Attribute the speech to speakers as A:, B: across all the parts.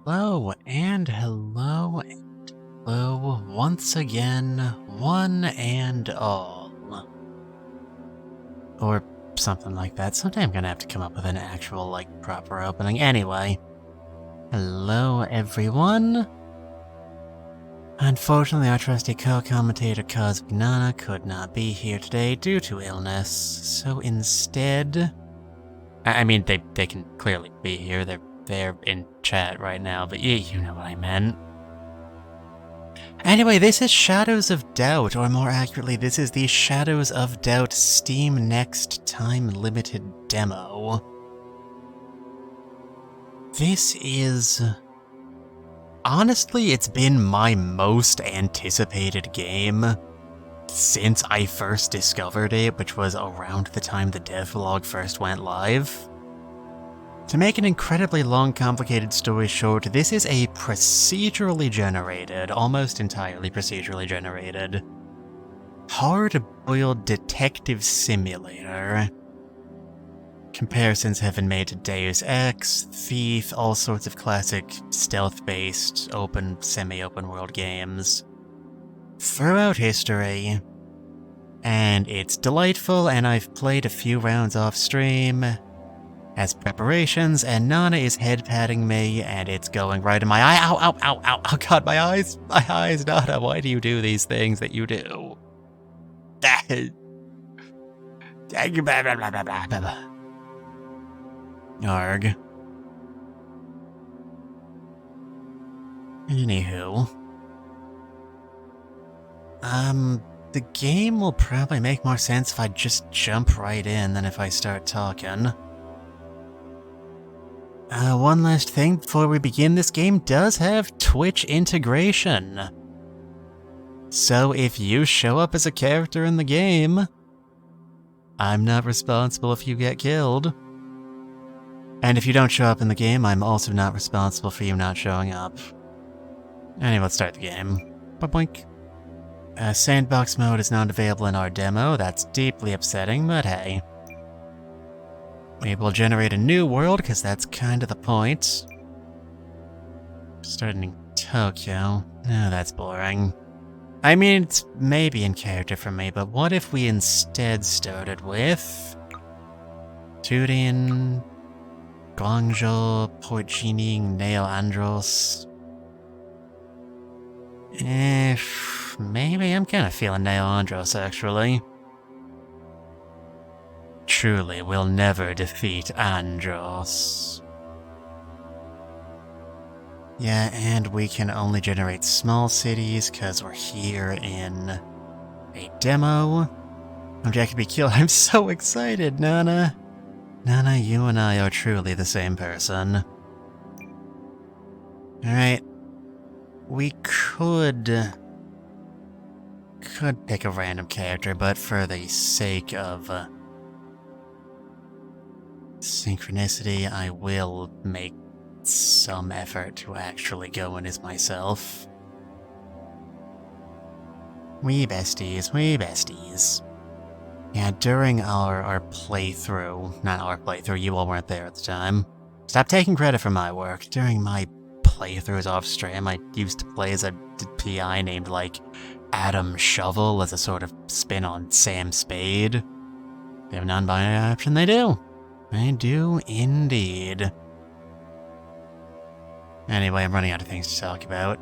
A: Hello and hello and hello once again, one and all. Or something like that. Someday I'm gonna have to come up with an actual, proper opening. Anyway, hello everyone. Unfortunately, our trusty co-commentator Cosmic Nana could not be here today due to illness, so instead... I mean, they can clearly be here, they're in chat right now, but you know what I meant. Anyway, this is Shadows of Doubt, or more accurately, this is the Shadows of Doubt Steam Next Time Limited demo. This is... honestly, it's been my most anticipated game since I first discovered it, which was around the time the devlog first went live. To make an incredibly long, complicated story short, this is a procedurally generated, almost entirely procedurally generated, hard-boiled detective simulator. Comparisons have been made to Deus Ex, Thief, all sorts of classic stealth-based, semi-open world games throughout history. And it's delightful, and I've played a few rounds off stream as preparations, and Nana is head patting me, and it's going right in my eye. Ow, ow, ow, ow, oh god, my eyes, Nana, why do you do these things that you do? Arg. Anywho. The game will probably make more sense if I just jump right in than if I start talking. One last thing before we begin, this game does have Twitch integration. So if you show up as a character in the game, I'm not responsible if you get killed. And if you don't show up in the game, I'm also not responsible for you not showing up. Anyway, let's start the game. Boink. Sandbox mode is not available in our demo. That's deeply upsetting, but hey. We will generate a new world, because that's kind of the point. Starting in Tokyo. Oh, that's boring. I mean, it's maybe in character for me, but what if we instead started with... Turin, Guangzhou, Porcini, Neo Andros... maybe I'm kind of feeling Neo Andros, actually. Truly, we'll never defeat Andros. Yeah, and we can only generate small cities because we're here in a demo. I'm Jack to be killed. I'm so excited, Nana. Nana, you and I are truly the same person. Alright. We could pick a random character, but for the sake of synchronicity, I will make some effort to actually go in as myself. We besties, we besties. Yeah, during our playthrough, not our playthrough, you all weren't there at the time. Stop taking credit for my work. During my playthroughs off stream, I used to play as a PI named, Adam Shovel as a sort of spin on Sam Spade. They have a non-binary option, they do. They do indeed. Anyway, I'm running out of things to talk about.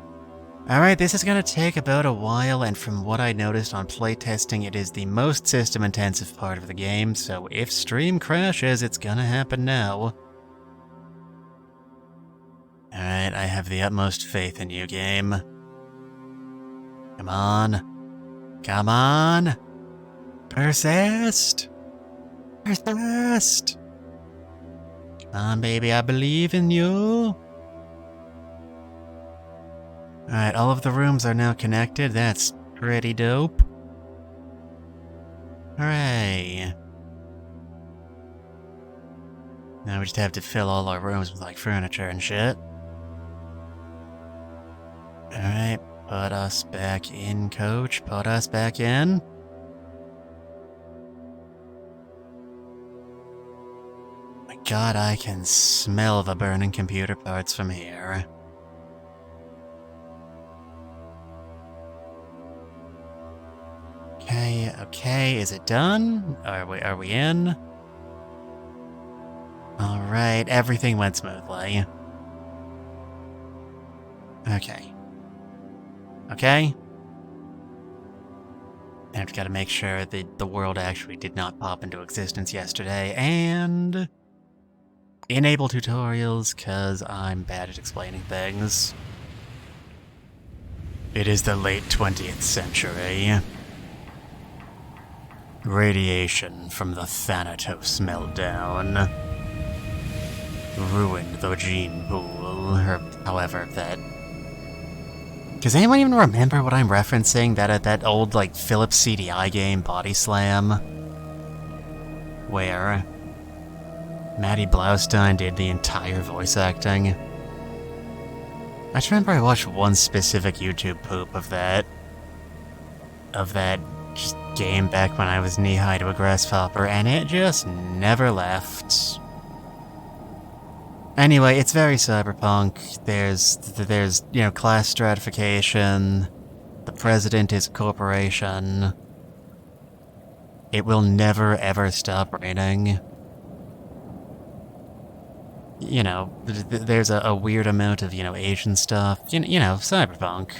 A: Alright, this is gonna take about a while, and from what I noticed on playtesting, it is the most system-intensive part of the game, so if stream crashes, it's gonna happen now. Alright, I have the utmost faith in you, game. Come on. Come on! Persist! Persist! Come on, baby, I believe in you! Alright, all of the rooms are now connected. That's pretty dope. Hooray. Now we just have to fill all our rooms with, furniture and shit. Alright, put us back in, coach. Put us back in. My god, I can smell the burning computer parts from here. Okay, is it done? Are we in? Alright, everything went smoothly. Okay. I've got to make sure that the world actually did not pop into existence yesterday, and enable tutorials, cause I'm bad at explaining things. It is the late 20th century. Radiation from the Thanatos meltdown ruined the gene pool, or however that... Does anyone even remember what I'm referencing? That old, like, Philips CDI game, Body Slam? Where Maddie Blaustein did the entire voice acting. I just remember I watched one specific YouTube poop of that just game back when I was knee-high to a grasshopper, and it just never left. Anyway, it's very cyberpunk. There's class stratification. The president is a corporation. It will never ever stop raining. There's a weird amount of, Asian stuff. Cyberpunk.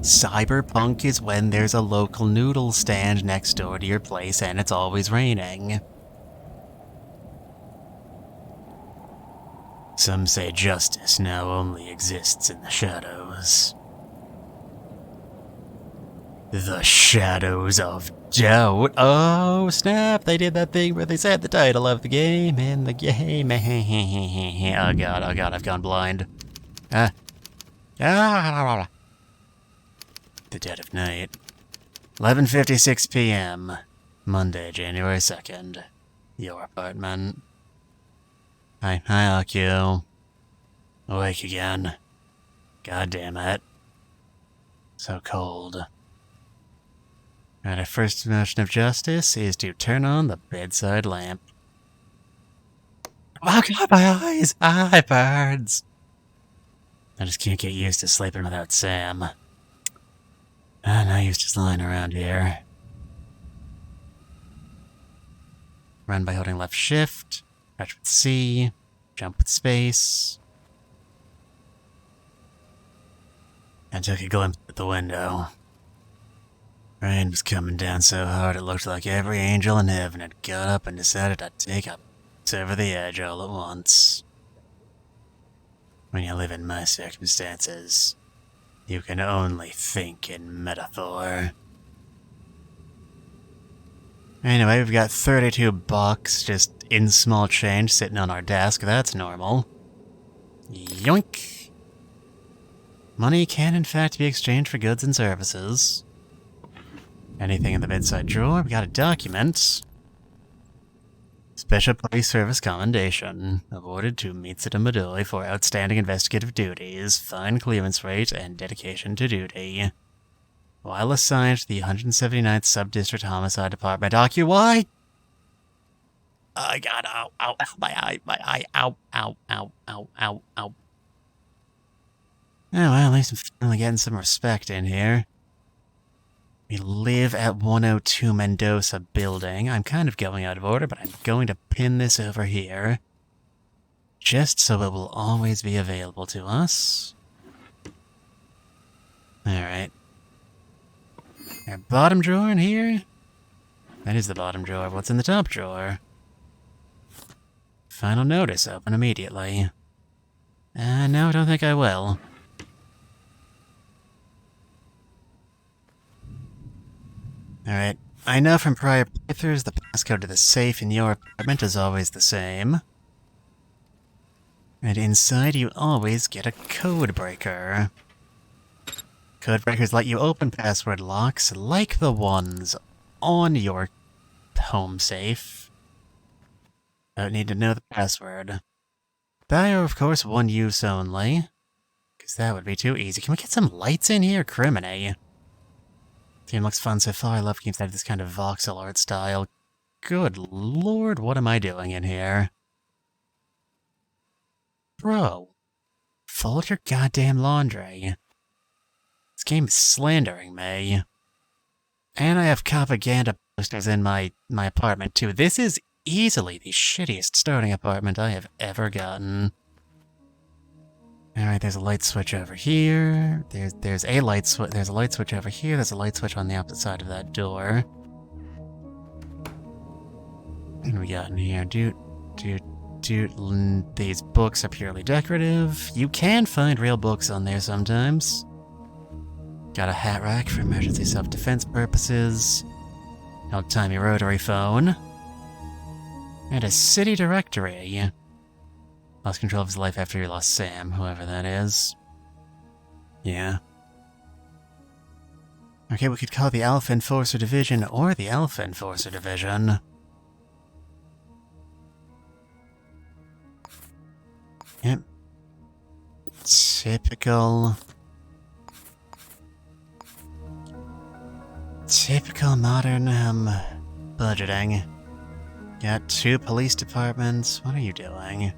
A: Cyberpunk is when there's a local noodle stand next door to your place and it's always raining. Some say justice now only exists in the shadows. The shadows of doubt. Oh, snap! They did that thing where they said the title of the game in the game. Oh god, I've gone blind. The dead of night. 11:56 p.m. Monday, January 2nd. Your apartment. Hi, Akio. Awake again. God damn it. So cold. Alright, our first motion of justice is to turn on the bedside lamp. Oh god, my eyes! Eye burns! I just can't get used to sleeping without Sam. I'm not used to just lying around here. Run by holding left shift. Crouch with C, jump with space. I took a glimpse at the window. Rain was coming down so hard it looked like every angel in heaven had got up and decided to take up over the edge all at once. When you live in my circumstances, you can only think in metaphor. Anyway, we've got 32 bucks just in small change sitting on our desk. That's normal. Yoink! Money can in fact be exchanged for goods and services. Anything in the bedside drawer? We got a document. Special Police Service Commendation. Awarded to Mitsuda Midori for outstanding investigative duties, fine clearance rate, and dedication to duty. While assigned to the 179th Sub-District Homicide Department, why? I got ow, my eye, ow. Oh, well, at least I'm finally getting some respect in here. We live at 102 Mendoza Building. I'm kind of going out of order, but I'm going to pin this over here. Just so it will always be available to us. Alright. Our bottom drawer in here? That is the bottom drawer. What's in the top drawer? Final notice, open immediately. No, I don't think I will. Alright, I know from prior playthroughs the passcode to the safe in your apartment is always the same. And inside you always get a code breaker. Code breakers let you open password locks like the ones on your home safe. Don't need to know the password. They are, of course, one use only. Because that would be too easy. Can we get some lights in here? Criminy. Game looks fun so far. I love games that have this kind of voxel art style. Good lord, what am I doing in here? Bro. Fold your goddamn laundry. This game is slandering me. And I have propaganda posters in my apartment, too. This is easily the shittiest starting apartment I have ever gotten. Alright, there's a light switch over here. There's a light switch. There's a light switch over here. There's a light switch on the opposite side of that door. What do we got in here? These books are purely decorative. You can find real books on there sometimes. Got a hat rack for emergency self-defense purposes. An old-timey rotary phone. And a city directory. Lost control of his life after he lost Sam, whoever that is. Yeah. Okay, we could call it the Alpha Enforcer Division or the Alpha Enforcer Division. Yep. Typical modern, budgeting. Got 2 police departments. What are you doing?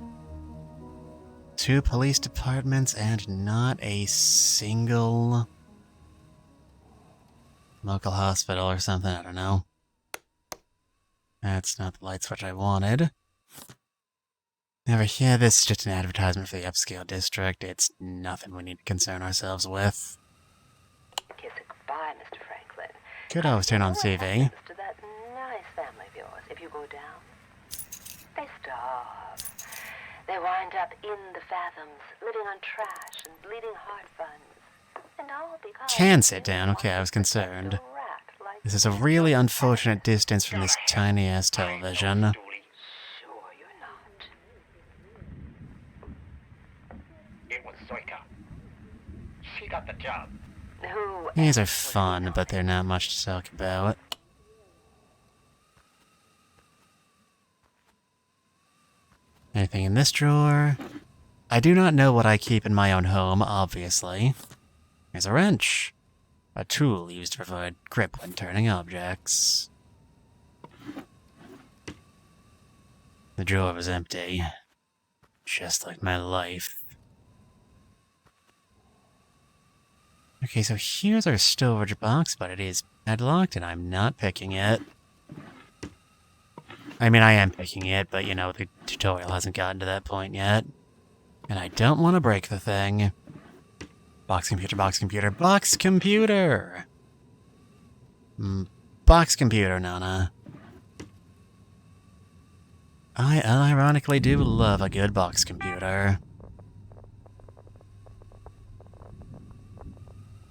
A: 2 police departments and not a single local hospital or something, I don't know. That's not the light switch I wanted. Over here, this is just an advertisement for the upscale district. It's nothing we need to concern ourselves with.
B: Kiss it goodbye, Mr. Franklin.
A: Could always turn on TV.
B: To that nice family of yours, if you go down, they starve. They wind up in the fathoms, living on trash and bleeding heart funds. And all because...
A: Can sit down. Okay, I was concerned. This is a really unfortunate distance from this tiny-ass television.
C: She got the job.
A: These are fun, but they're not much to talk about. Anything in this drawer? I do not know what I keep in my own home, obviously. There's a wrench. A tool used to provide grip when turning objects. The drawer was empty. Just like my life. Okay, so here's our storage box, but it is padlocked, and I'm not picking it. I mean, I am picking it, but, you know, the tutorial hasn't gotten to that point yet. And I don't want to break the thing. Box computer, box computer, box computer! Box computer, Nana. I unironically do love a good box computer.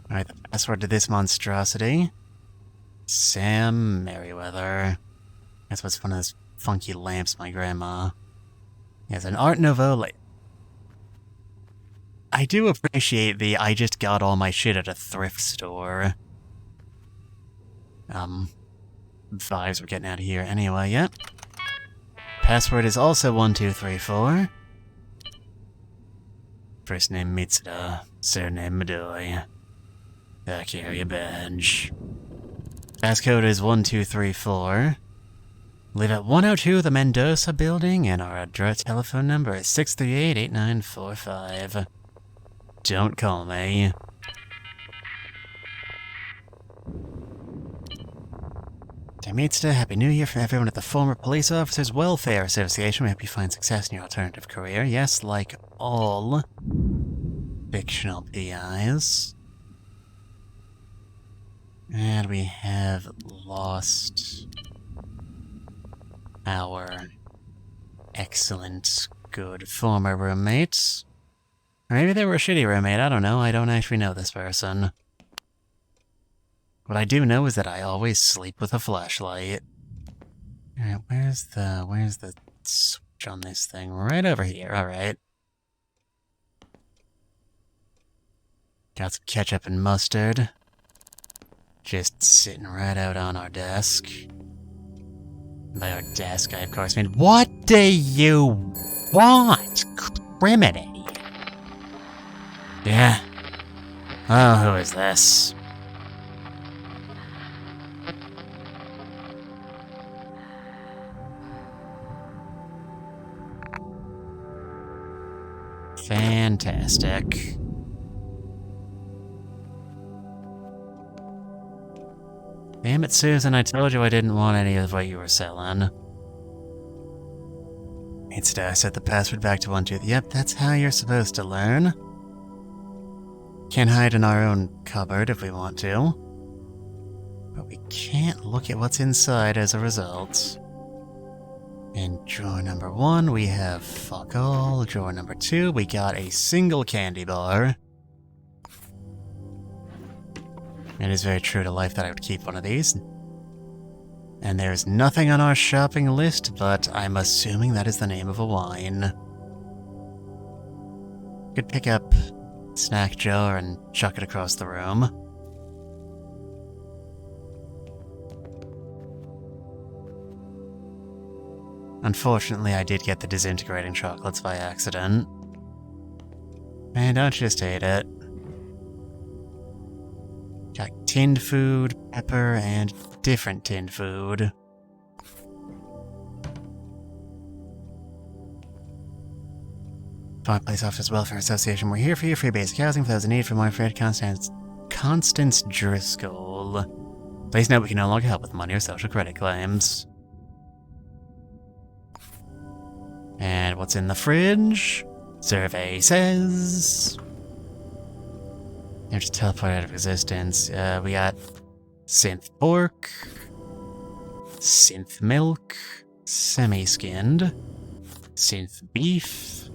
A: Alright, the password to this monstrosity. Sam Merriweather. That's what's one of those funky lamps my grandma. Yes, an Art Nouveau. I do appreciate the I just got all my shit at a thrift store. Vibes we're getting out of here anyway, yep. Password is also 1234. First name Mitsuda, surname Midori. I carry a badge. Passcode is 1234. Live at 102 the Mendoza Building, and our address telephone number is 638-8945. Don't call me. Dear Mitsuda, Happy New Year from everyone at the Former Police Officers Welfare Association. We hope you find success in your alternative career. Yes, like all fictional PIs. And we have lost our excellent, good former roommates. Or maybe they were a shitty roommate, I don't know. I don't actually know this person. What I do know is that I always sleep with a flashlight. Alright, where's the switch on this thing? Right over here, alright. Got some ketchup and mustard. Just sitting right out on our desk. By our desk, I of course mean, what do you want, criminy? Yeah. Oh, who is this? Fantastic. Damn it, Susan, I told you I didn't want any of what you were selling. Instead, I set the password back to 1, 2. Yep, that's how you're supposed to learn. Can hide in our own cupboard if we want to. But we can't look at what's inside as a result. In drawer number 1, we have fuck all. Drawer number 2, we got a single candy bar. It is very true to life that I would keep one of these. And there's nothing on our shopping list, but I'm assuming that is the name of a wine. Could pick up snack jar and chuck it across the room. Unfortunately, I did get the disintegrating chocolates by accident. Man, don't you just hate it? Got tinned food, pepper, and different tinned food. Fireplace Officers Welfare Association, we're here for you. Free basic housing for those in need. For more information, Constance Driscoll. Please note we can no longer help with money or social credit claims. And what's in the fridge? Survey says... They're just teleported out of existence. We got synth pork, synth milk, semi-skinned, synth beef,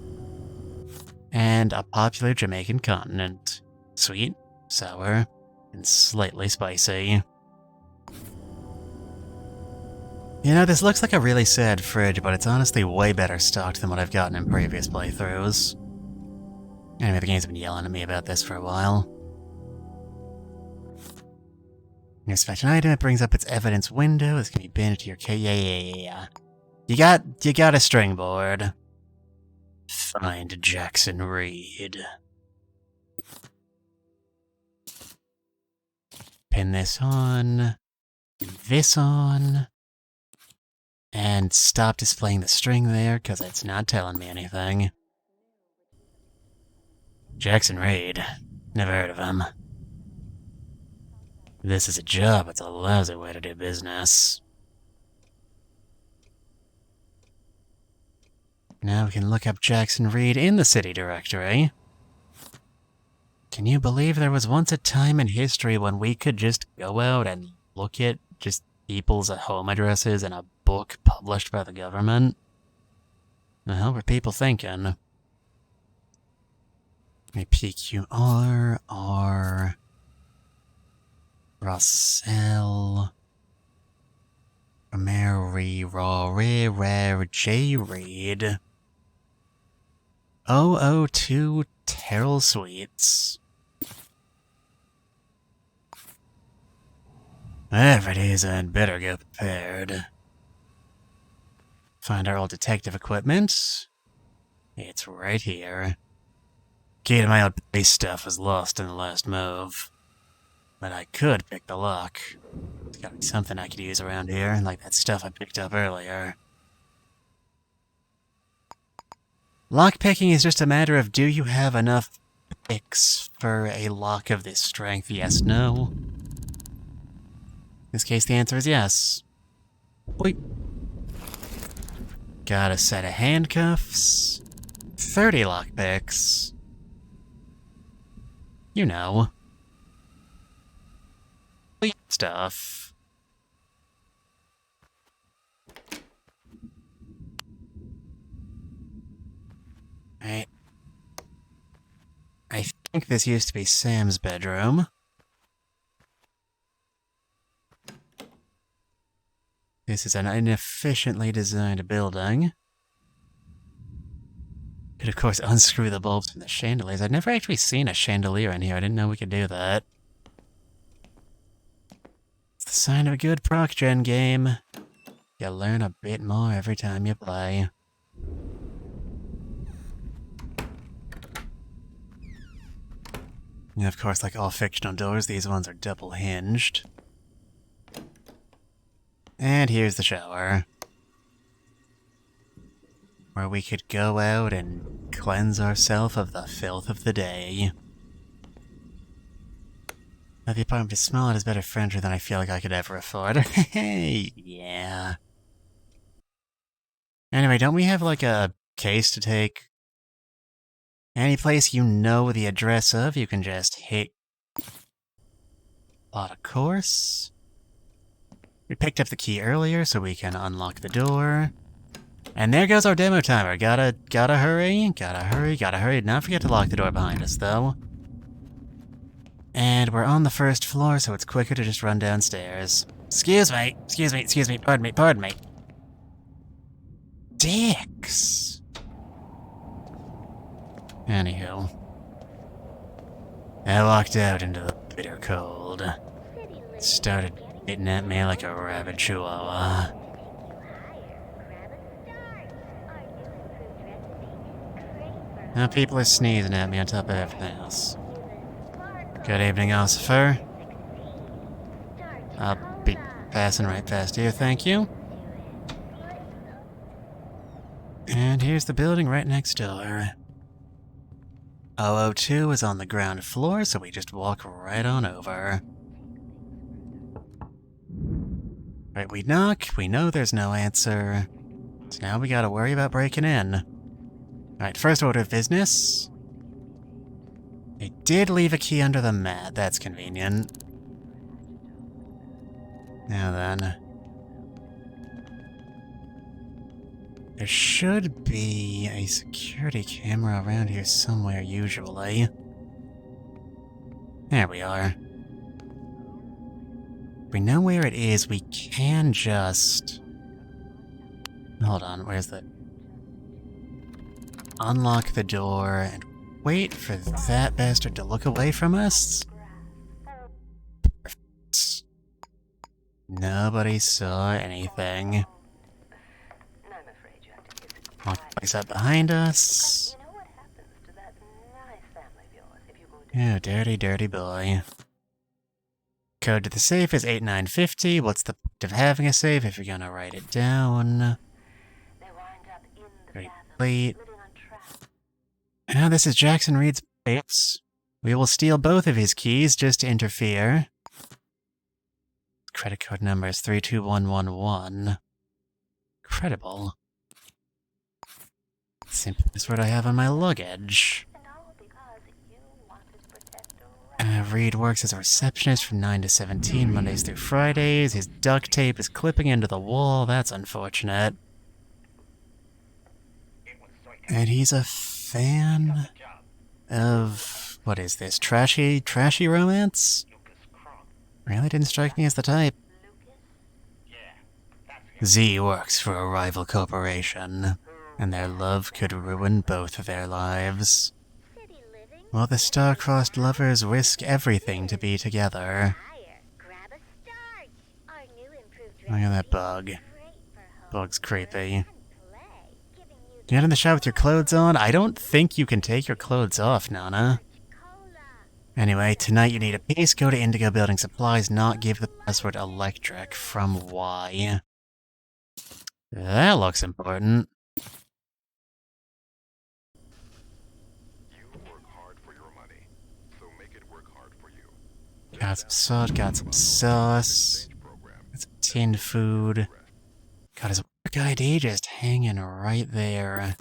A: and a popular Jamaican continent. Sweet, sour, and slightly spicy. You know, this looks like a really sad fridge, but it's honestly way better stocked than what I've gotten in previous playthroughs. Anyway, the game's been yelling at me about this for a while. Inspect an item, it brings up its evidence window. This can be pinned to your case. Yeah. You got a string board. Find Jackson Reed. Pin this on. This on. And stop displaying the string there, because it's not telling me anything. Jackson Reed. Never heard of him. This is a job, it's a lousy way to do business. Now we can look up Jackson Reed in the city directory. Can you believe there was once a time in history when we could just go out and look at just people's home addresses in a book published by the government? The hell were people thinking? PQR, R... Russell... Mary, Rory, Rare, J. Reed... 002 Terrell Sweets. Whatever it is, I'd better get prepared. Find our old detective equipment. It's right here. Key to my old police stuff was lost in the last move. But I could pick the lock. There's gotta be something I could use around here, like that stuff I picked up earlier. Lockpicking is just a matter of do you have enough picks for a lock of this strength? Yes, no. In this case, the answer is yes. Boop. Got a set of handcuffs. 30 lockpicks. You know. Stuff. I think this used to be Sam's bedroom. This is an inefficiently designed building. Could of course unscrew the bulbs from the chandeliers. I'd never actually seen a chandelier in here. I didn't know we could do that. It's the sign of a good proc gen game. You learn a bit more every time you play. And of course, like all fictional doors, these ones are double hinged. And here's the shower. Where we could go out and cleanse ourselves of the filth of the day. Now the apartment is small and has better furniture than I feel like I could ever afford. Yeah. Anyway, don't we have like a case to take? Any place you know the address of, you can just hit plot a course. We picked up the key earlier so we can unlock the door. And there goes our demo timer. Gotta hurry, gotta hurry. Not forget to lock the door behind us, though. And we're on the first floor, so it's quicker to just run downstairs. Excuse me, pardon me. Dicks! Anywho. I walked out into the bitter cold. Started eating at me like a rabid chihuahua. Now people are sneezing at me on top of everything else. Good evening, Ossifer. I'll be passing right past you, thank you. And here's the building right next door. 002 is on the ground floor, so we just walk right on over. Right, we knock, we know there's no answer. So now we gotta worry about breaking in. Alright, first order of business. They did leave a key under the mat, that's convenient. Now then. There should be a security camera around here somewhere, usually. There we are. If we know where it is, we can just... Hold on, where's the... Unlock the door and wait for that bastard to look away from us? Perfect. Nobody saw anything. Lock the place up behind us. Oh, dirty, dirty boy. Code to the safe is 8950. What's the point of having a safe if you're gonna write it down? Very late. Now this is Jackson Reed's place. We will steal both of his keys just to interfere. Credit card number is 32111. Incredible. Simplest word I have on my luggage. Reed works as a receptionist from 9 to 17, Mondays through Fridays. His duct tape is clipping into the wall. That's unfortunate. And he's a fan of... what is this? Trashy romance? Really didn't strike me as the type. Z works for a rival corporation, and their love could ruin both of their lives. While the star-crossed lovers risk everything to be together. Look at that bug. Bug's creepy. Get in the shop with your clothes on? I don't think you can take your clothes off, Nana. Anyway, tonight you need a piece. Go to Indigo Building Supplies, not give the password electric from Y. That looks important. Got some salt, got some sauce. Got some tinned food. Got his work ID just hanging right there.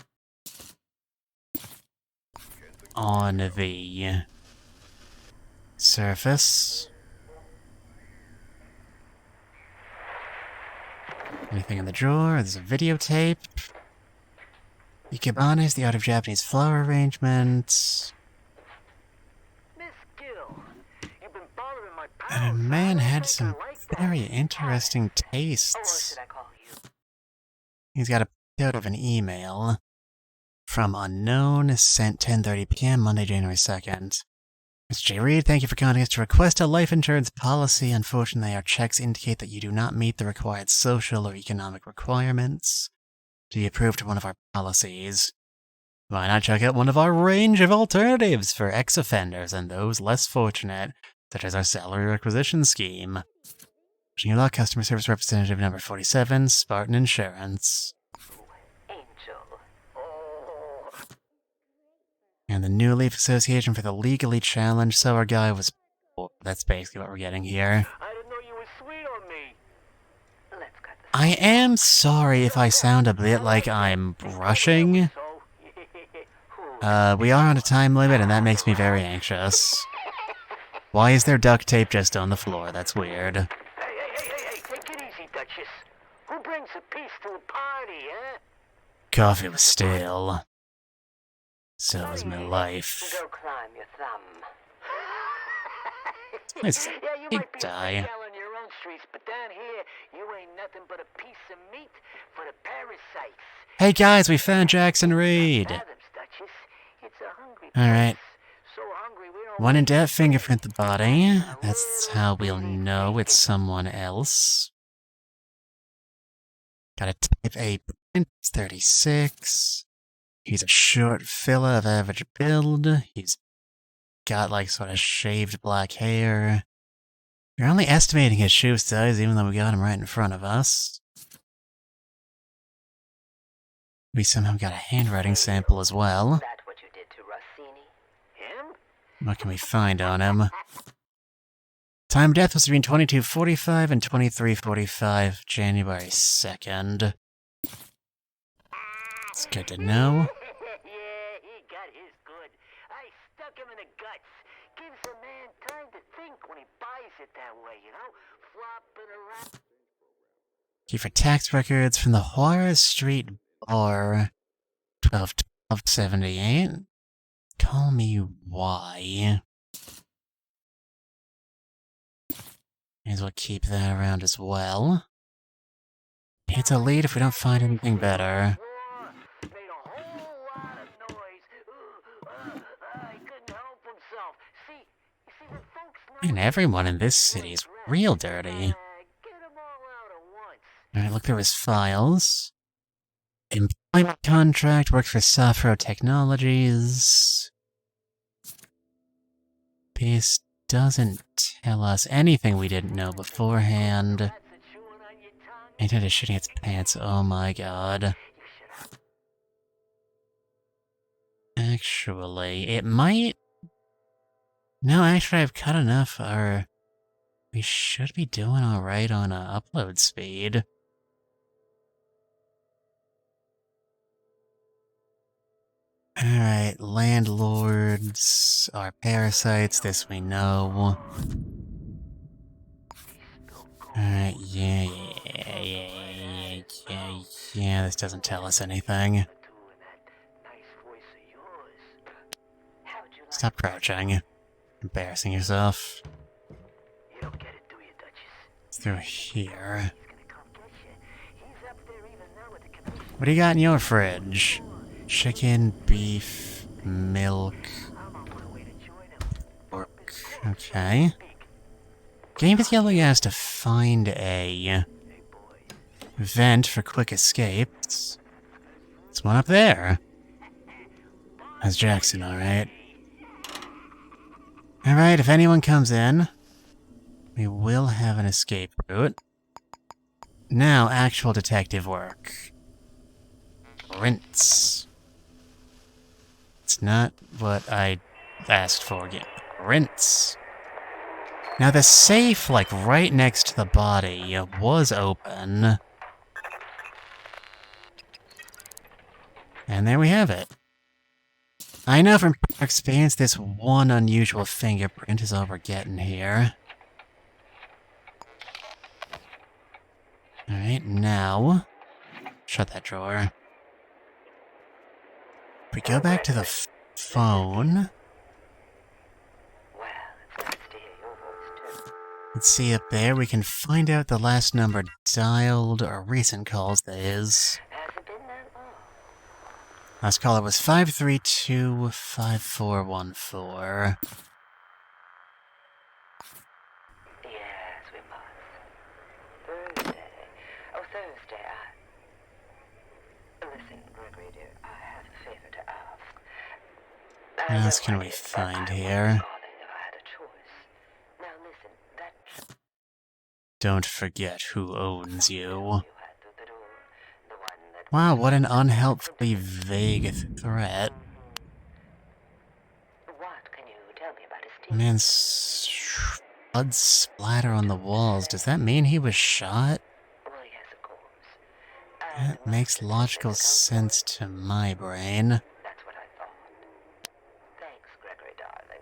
A: On the surface. Anything in the drawer? There's a videotape. Ikebanes, the Art of Japanese Flower Arrangement. And a man had some very interesting tastes. He's got a picture of an email from unknown, sent 10:30 p.m. Monday, January 2nd. Mr. J. Reed, thank you for contacting us to request a life insurance policy. Unfortunately, our checks indicate that you do not meet the required social or economic requirements to be approved for one of our policies. Why not check out one of our range of alternatives for ex-offenders and those less fortunate, such as our salary requisition scheme. Wishing you luck, customer service representative number 47, Spartan Insurance. And the New Leaf Association for the Legally Challenged, so our guy was That's basically what we're getting here.
C: I didn't know you were sweet on me.
B: Let's cut this.
A: I am sorry if I sound a bit like I'm rushing. We are on a time limit, and that makes me very anxious. Why is there duct tape just on the floor? That's weird.
C: Hey, take it easy, Duchess. Who brings a peace to a party, huh?
A: Coffee was stale. So was my life.
B: Go climb your thumb.
A: It's
C: Yeah, you
A: big
C: might be a
A: die.
C: big gal on your own streets, but down here, you ain't nothing but a piece of meat for the parasites.
A: Hey guys, we found Jackson Reed.
C: Adams, Duchess. It's a hungry
A: Alright.
C: place. So hungry we don't
A: When in doubt, fingerprint the body. That's how we'll know it's someone else. Gotta type a print. 36. He's a short fella of average build. He's got like sort of shaved black hair. You're only estimating his shoe size even though we got him right in front of us. We somehow got a handwriting sample as well.
B: That what you did to Rossini?
C: Him?
A: What can we find on him? Time of death was between 22:45 and 23:45, January 2nd. It's good to know.
C: Yeah, he got his good. I stuck him in the guts. Gives a man time to think when he buys it that way, you know? Flopping around.
A: Key for tax records from the Juarez Street Bar, 12/12/78. Call me why. May as well keep that around as well. It's a lead if we don't find anything better.
C: Made a whole lot of noise. He couldn't help himself. You see the folks
A: Man, everyone in this city is real dirty.
C: get 'em all out at once.
A: Alright, look through his files. Employment contract, worked for Safro Technologies. This doesn't tell us anything we didn't know beforehand.
C: That's a chewing on your tongue.
A: Ain't it shitting its pants? Oh my god. Actually, it might... No, actually, I've cut enough. We should be doing alright on upload speed. Alright, landlords are parasites, this we know. Alright, yeah, this doesn't tell us anything. Stop crouching. Embarrassing yourself.
C: You don't get it, do you, Duchess?
A: It's through here.
C: He's gonna come get you. He's up there even now with the commission.
A: What do you got in your fridge? Chicken, beef, milk,
C: I'm on my way to join him.
A: pork. Okay. Game is yelling at us to find a
C: Hey, boy.
A: vent for quick escapes. There's one up there. That's Jackson, alright. Alright, if anyone comes in, we will have an escape route. Now, actual detective work. Rinse. It's not what I asked for again. Rinse. Now the safe, like right next to the body, was open. And there we have it. I know from experience this one unusual fingerprint is all we're getting here. Alright, now... Shut that drawer. If we go back to the phone...
B: Well, it's nice to hear your voice, too.
A: Let's see up there, we can find out the last number dialed, or recent calls, that is.
B: Has it been that long?
A: Last caller was 532-5414.
B: Yes, we must. Thursday. Oh, Thursday, Listen, Gregory dear, I have a favor to ask.
A: What else can we find here?
B: If I had a choice. Now listen, that
A: Don't forget who owns you.
B: you had through the door, the one that...
A: Wow, what an unhelpfully vague threat.
B: What can you tell me about his team?
A: Man's... blood splatter on the walls. Does that mean he was shot?
B: Well, yes, of course.
A: That makes logical sense to my brain.
B: That's what I thought. Thanks, Gregory, darling.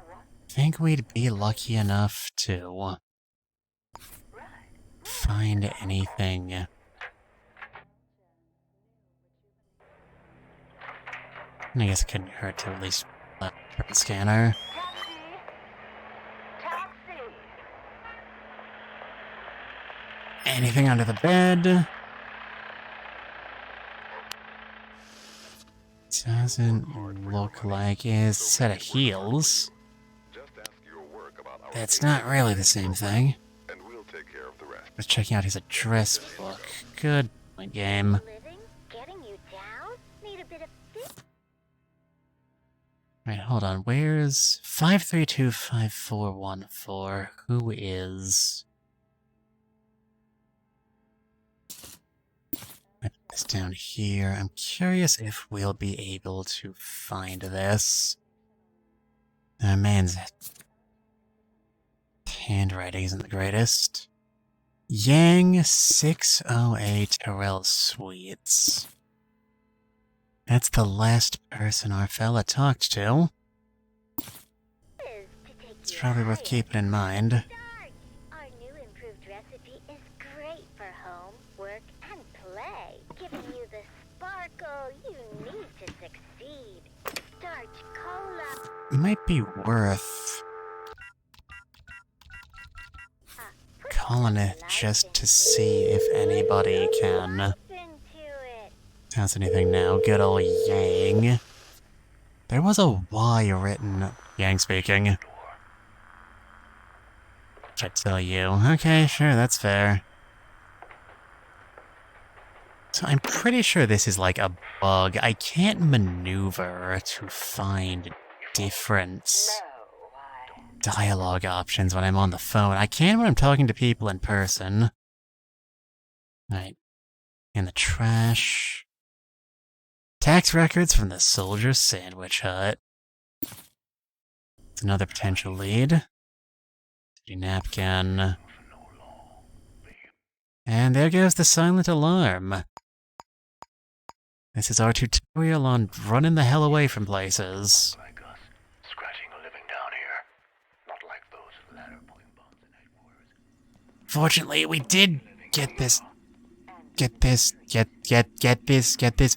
B: What?
A: Think we'd be lucky enough to find anything. I guess it couldn't hurt to at least scanner.
B: Taxi! Taxi!
A: Anything under the bed? Doesn't look like a set of heels. That's not really the same thing. Was checking out his address book. Good point, game.
D: Living? Getting you down? Need a bit of this?
A: Right, hold on. Where's 5325414? Who is? I put this down here. I'm curious if we'll be able to find this. Man's handwriting isn't the greatest. Yang 608 Terrell Suites. That's the last person our fella talked to. It's probably worth keeping in mind.
D: Our new improved recipe is great for home, work, and play, giving you the sparkle you need to succeed. Starch cola.
A: Might be worth calling it just to see if anybody can. Sounds anything now. Good old Yang. There was a Y written. Yang speaking. I tell you. Okay, sure, that's fair. So I'm pretty sure this is like a bug. I can't maneuver to find different dialogue options when I'm on the phone. I can when I'm talking to people in person. Right. In the trash. Tax records from the Soldier's Sandwich Hut. It's another potential lead. City napkin. And there goes the silent alarm. This is our tutorial on running the hell away from places. Fortunately, we did get this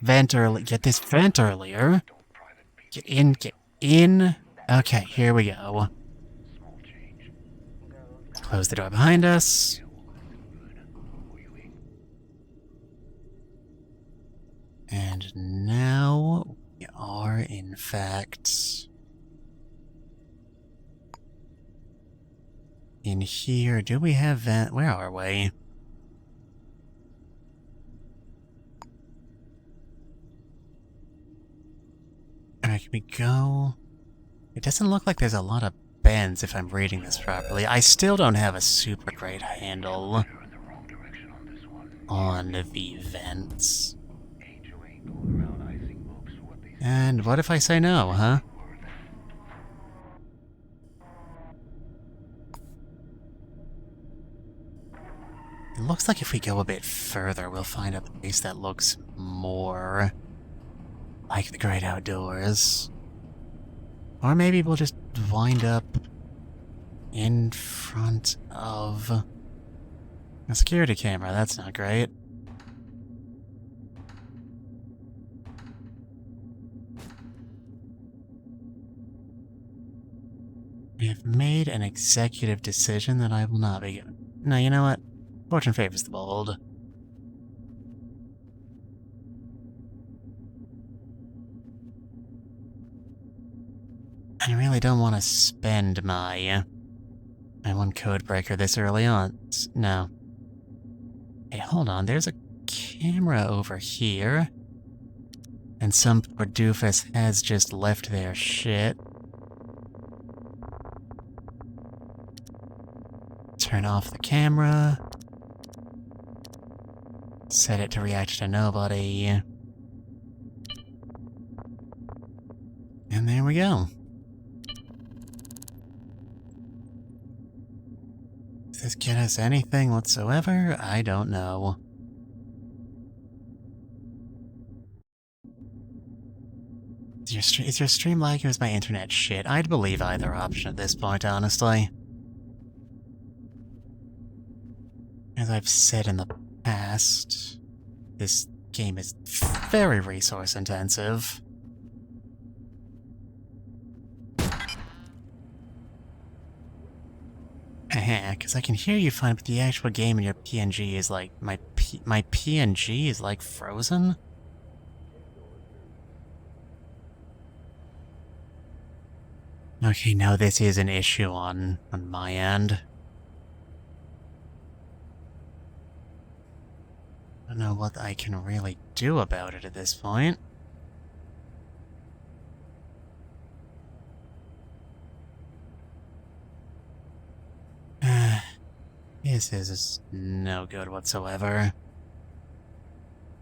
A: vent earlier. Get in. Okay, here we go. Close the door behind us. And now we are, in fact, in here. Do we have vent? Where are we? Alright, can we go? It doesn't look like there's a lot of bends if I'm reading this properly. I still don't have a super great handle on the vents. And what if I say no, huh? It looks like if we go a bit further, we'll find a place that looks more like the great outdoors. Or maybe we'll just wind up in front of a security camera. That's not great. We have made an executive decision that I will not be given. No, you know what? Fortune favors the bold. I really don't want to spend my one code breaker this early on. No. Hey, hold on. There's a camera over here. And some poor doofus has just left their shit. Turn off the camera. Set it to react to nobody. And there we go. this get us anything whatsoever? I don't know. Is your stream lagging or is my internet shit? I'd believe either option at this point, honestly. As I've said in the past, this game is very resource intensive. Because I can hear you fine, but the actual game in your PNG is like, my PNG is like frozen? Okay, now this is an issue on my end. I don't know what I can really do about it at this point. This is no good whatsoever.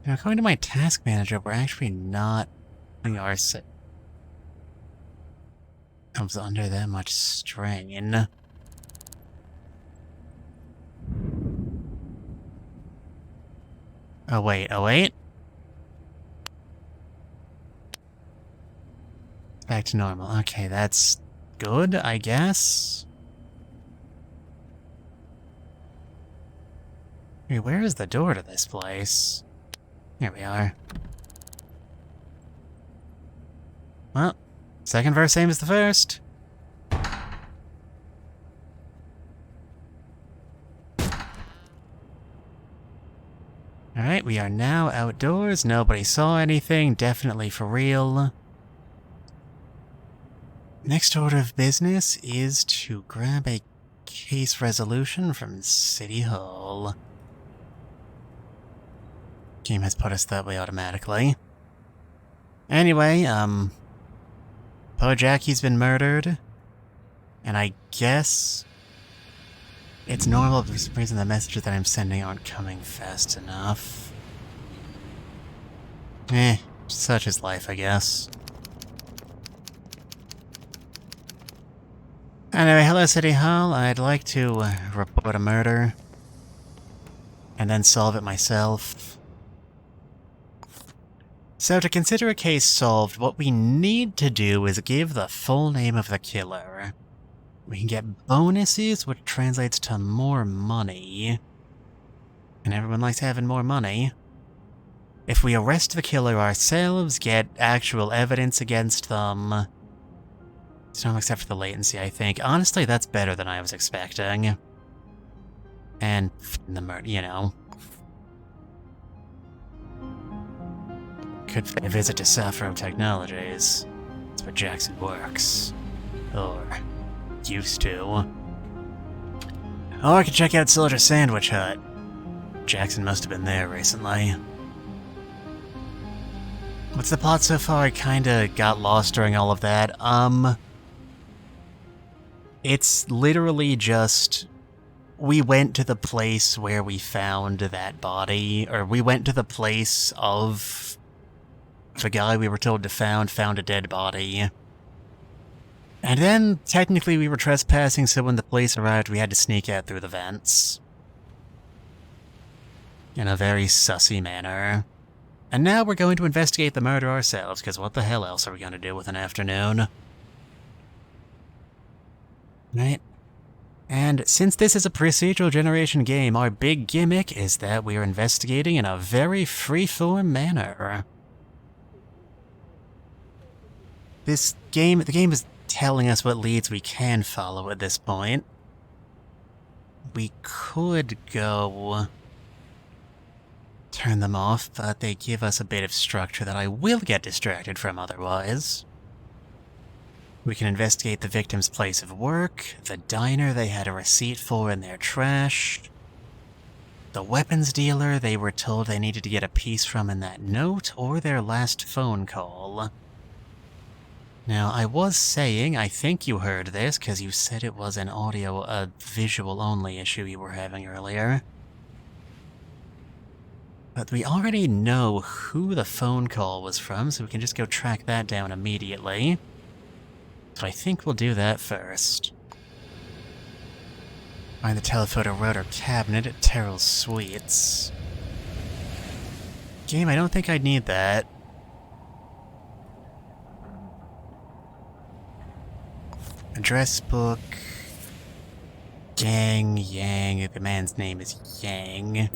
A: Now, according to my task manager, we're actually not putting ourselves under that much strain. Oh wait, oh wait. Back to normal. Okay, that's good, I guess. Wait, where is the door to this place? Here we are. Well, second verse same as the first. Alright, we are now outdoors. Nobody saw anything. Definitely for real. Next order of business is to grab a case resolution from City Hall. Game has put us that way automatically. Anyway, poor Jackie's been murdered. And I guess it's normal for some reason the messages that I'm sending aren't coming fast enough. Such is life, I guess. Anyway, hello City Hall. I'd like to report a murder. And then solve it myself. So to consider a case solved, what we need to do is give the full name of the killer. We can get bonuses, which translates to more money. And everyone likes having more money. If we arrest the killer ourselves, get actual evidence against them. It's not except for the latency, I think. Honestly, that's better than I was expecting. And the murder, you know. Could pay a visit to Saffron Technologies. That's where Jackson works. Or used to. Or I could check out Soldier Sandwich Hut. Jackson must have been there recently. What's the plot so far? I kinda got lost during all of that. It's literally just... We went to the place where we found that body, or we went to the place of... The guy we were told to found a dead body. And then, technically we were trespassing, so when the police arrived we had to sneak out through the vents. In a very sussy manner. And now we're going to investigate the murder ourselves, because what the hell else are we going to do with an afternoon? Right? And since this is a procedural generation game, our big gimmick is that we are investigating in a very freeform manner. The game is telling us what leads we can follow at this point. We could go... turn them off, but they give us a bit of structure that I will get distracted from otherwise. We can investigate the victim's place of work, the diner they had a receipt for in their trash, the weapons dealer they were told they needed to get a piece from in that note, or their last phone call. Now, I was saying, I think you heard this, because you said it was a visual-only issue you were having earlier. But we already know who the phone call was from, so we can just go track that down immediately. So I think we'll do that first. Find the telephoto rotor cabinet at Terrell's Suites. Game, I don't think I'd need that. Address book. Yang. The man's name is Yang.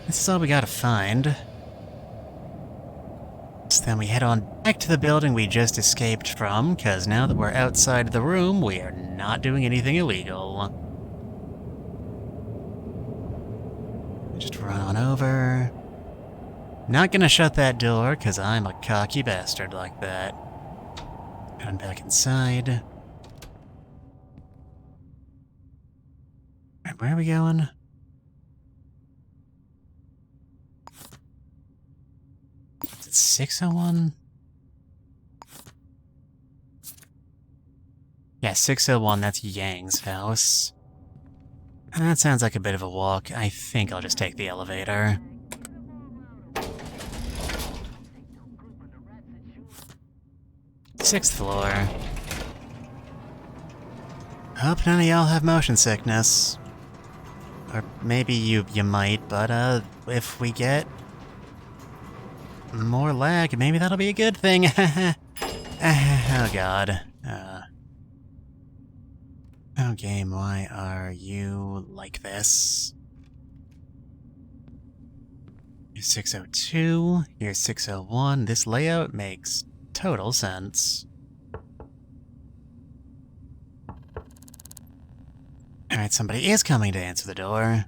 A: This is all we gotta find. So then we head on back to the building we just escaped from, because now that we're outside the room, we are not doing anything illegal. Just run on over. Not gonna shut that door, because I'm a cocky bastard like that. Run back inside. Alright, where are we going? Is it 601? Yeah, 601, that's Yang's house. That sounds like a bit of a walk. I think I'll just take the elevator. Sixth floor. Hope none of y'all have motion sickness. Or maybe you might, but if we get more lag, maybe that'll be a good thing. Oh god. Oh game, why are you like this? Here's 602, here's 601. This layout makes total sense. Alright, somebody is coming to answer the door.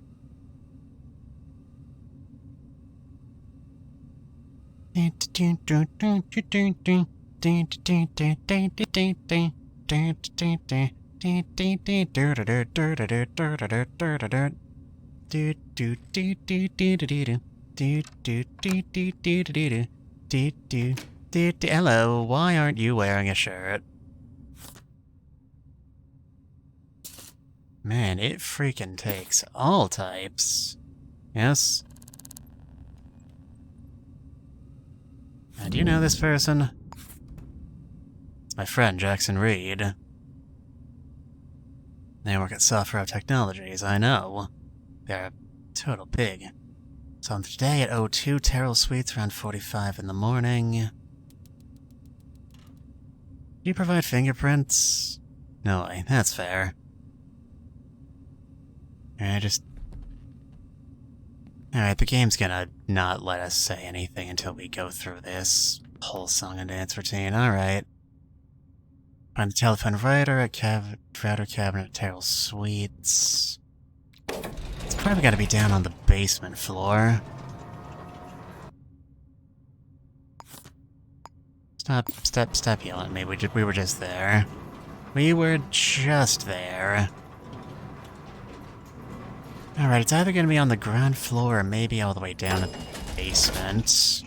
A: Hello, why aren't you wearing a shirt? Man, it freaking takes all types. Yes? Do you know this person? It's my friend, Jackson Reed. They work at Software Technologies, I know. They're a total pig. So I'm today at O2 Terrell Suites around 45 in the morning. Do you provide fingerprints? No way, that's fair. Alright, the game's gonna not let us say anything until we go through this whole song and dance routine. Alright. Find the telephone writer at router cabinet at Terrell's Suites. It's probably gotta be down on the basement floor. Stop yelling at me. We were just there. We were just there. Alright, it's either gonna be on the ground floor or maybe all the way down at the basement.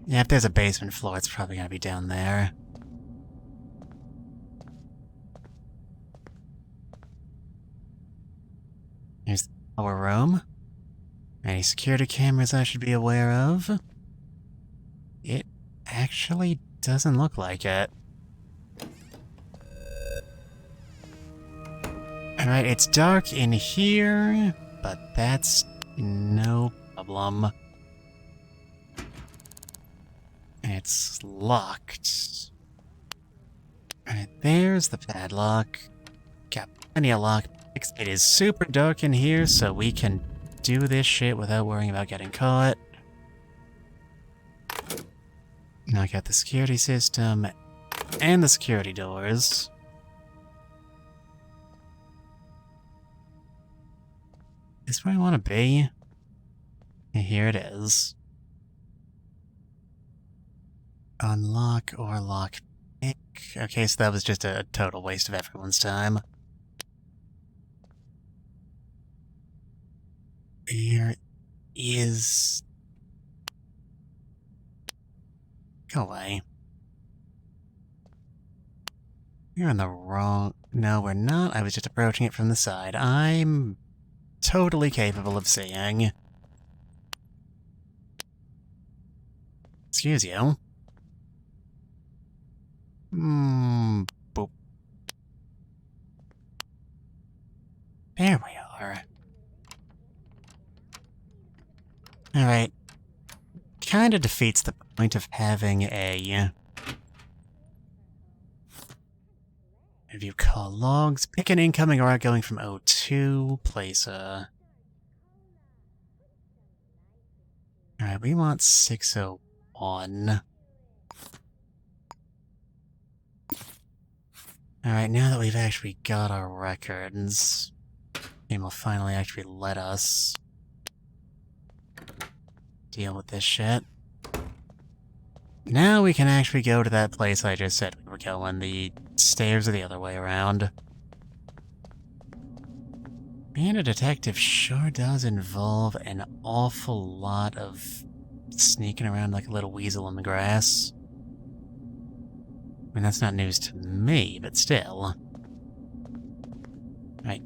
A: Yeah, if there's a basement floor, it's probably gonna be down there. Here's our room. Any security cameras I should be aware of? It actually doesn't look like it. Alright, it's dark in here, but that's no problem. It's locked. Alright, there's the padlock. Got plenty of lockpicks. It is super dark in here, so we can do this shit without worrying about getting caught. Knock out the security system and the security doors. Is this where I want to be? And here it is. Unlock or lock pick. Okay, so that was just a total waste of everyone's time. There is... Go away. You're in the wrong... No, we're not. I was just approaching it from the side. I'm totally capable of seeing. Excuse you. Boop. There we are. Alright. Kinda defeats the point of having a... If you call logs, pick an incoming or outgoing from O2, place a... Alright, we want 601. Alright, now that we've actually got our records, the game will finally actually let us deal with this shit. Now we can actually go to that place I just said we were going. The stairs are the other way around. Being a detective sure does involve an awful lot of sneaking around like a little weasel in the grass. I mean, that's not news to me, but still. Right.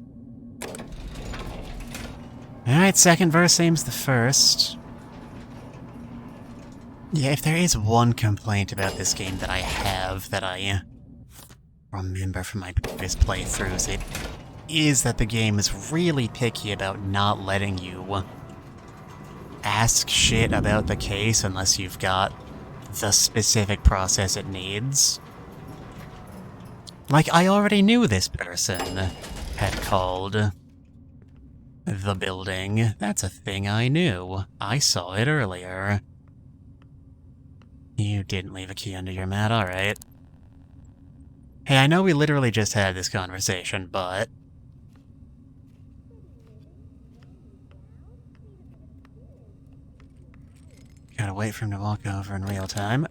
A: Alright, second verse seems the first. Yeah, if there is one complaint about this game that I have, that I remember from my previous playthroughs, it is that the game is really picky about not letting you ask shit about the case unless you've got the specific process it needs. Like, I already knew this person had called the building. That's a thing I knew. I saw it earlier. You didn't leave a key under your mat, alright. Hey, I know we literally just had this conversation, but... Gotta wait for him to walk over in real time.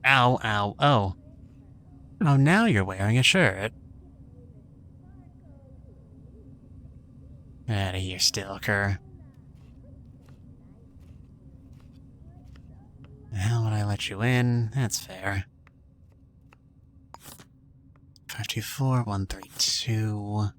A: Ow, ow, oh. Oh, now you're wearing a shirt. Outta here, stalker. The hell would I let you in? That's fair. 524-132.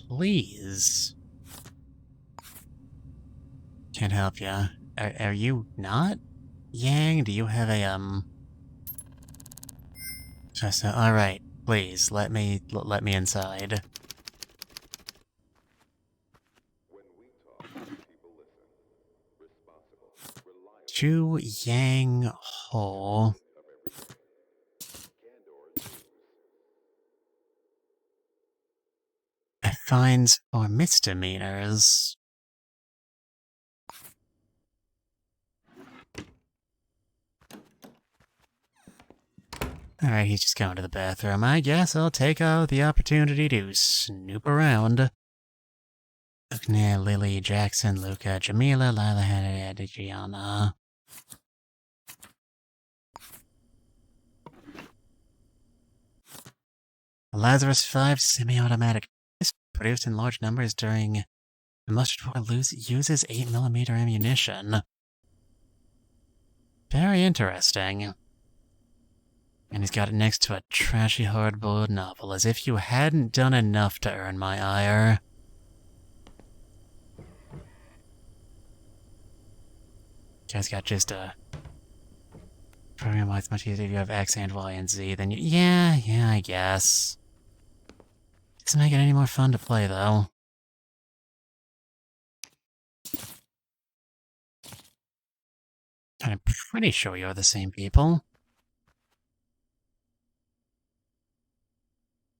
A: Please. Can't help ya. Are you not? Yang, do you have a, Just, alright, please, let me inside. Chu Yang Ho. Fines for misdemeanors. Alright, he's just going to the bathroom. I guess I'll take the opportunity to snoop around. Ukne, Lily, Jackson, Luca, Jamila, Lila, Hannah, Gianna. Lazarus 5 semi-automatic. Produced in large numbers during the mustard war uses 8mm ammunition. Very interesting. And he's got it next to a trashy hardboiled novel, as if you hadn't done enough to earn my ire. Guy's got just a program why it's much easier if you have X and Y and Z than you. Yeah, I guess. Doesn't make it any more fun to play, though. I'm pretty sure you're the same people.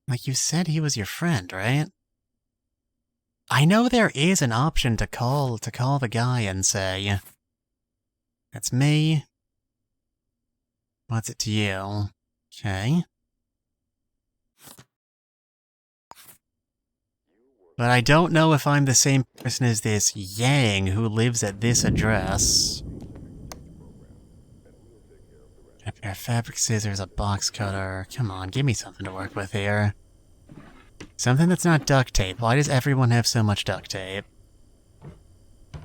A: Like you said he was your friend, right? I know there is an option to call the guy and say, "That's me. What's it to you?" Okay. But I don't know if I'm the same person as this Yang who lives at this address. A pair of fabric scissors, a box cutter. Come on, give me something to work with here. Something that's not duct tape. Why does everyone have so much duct tape? I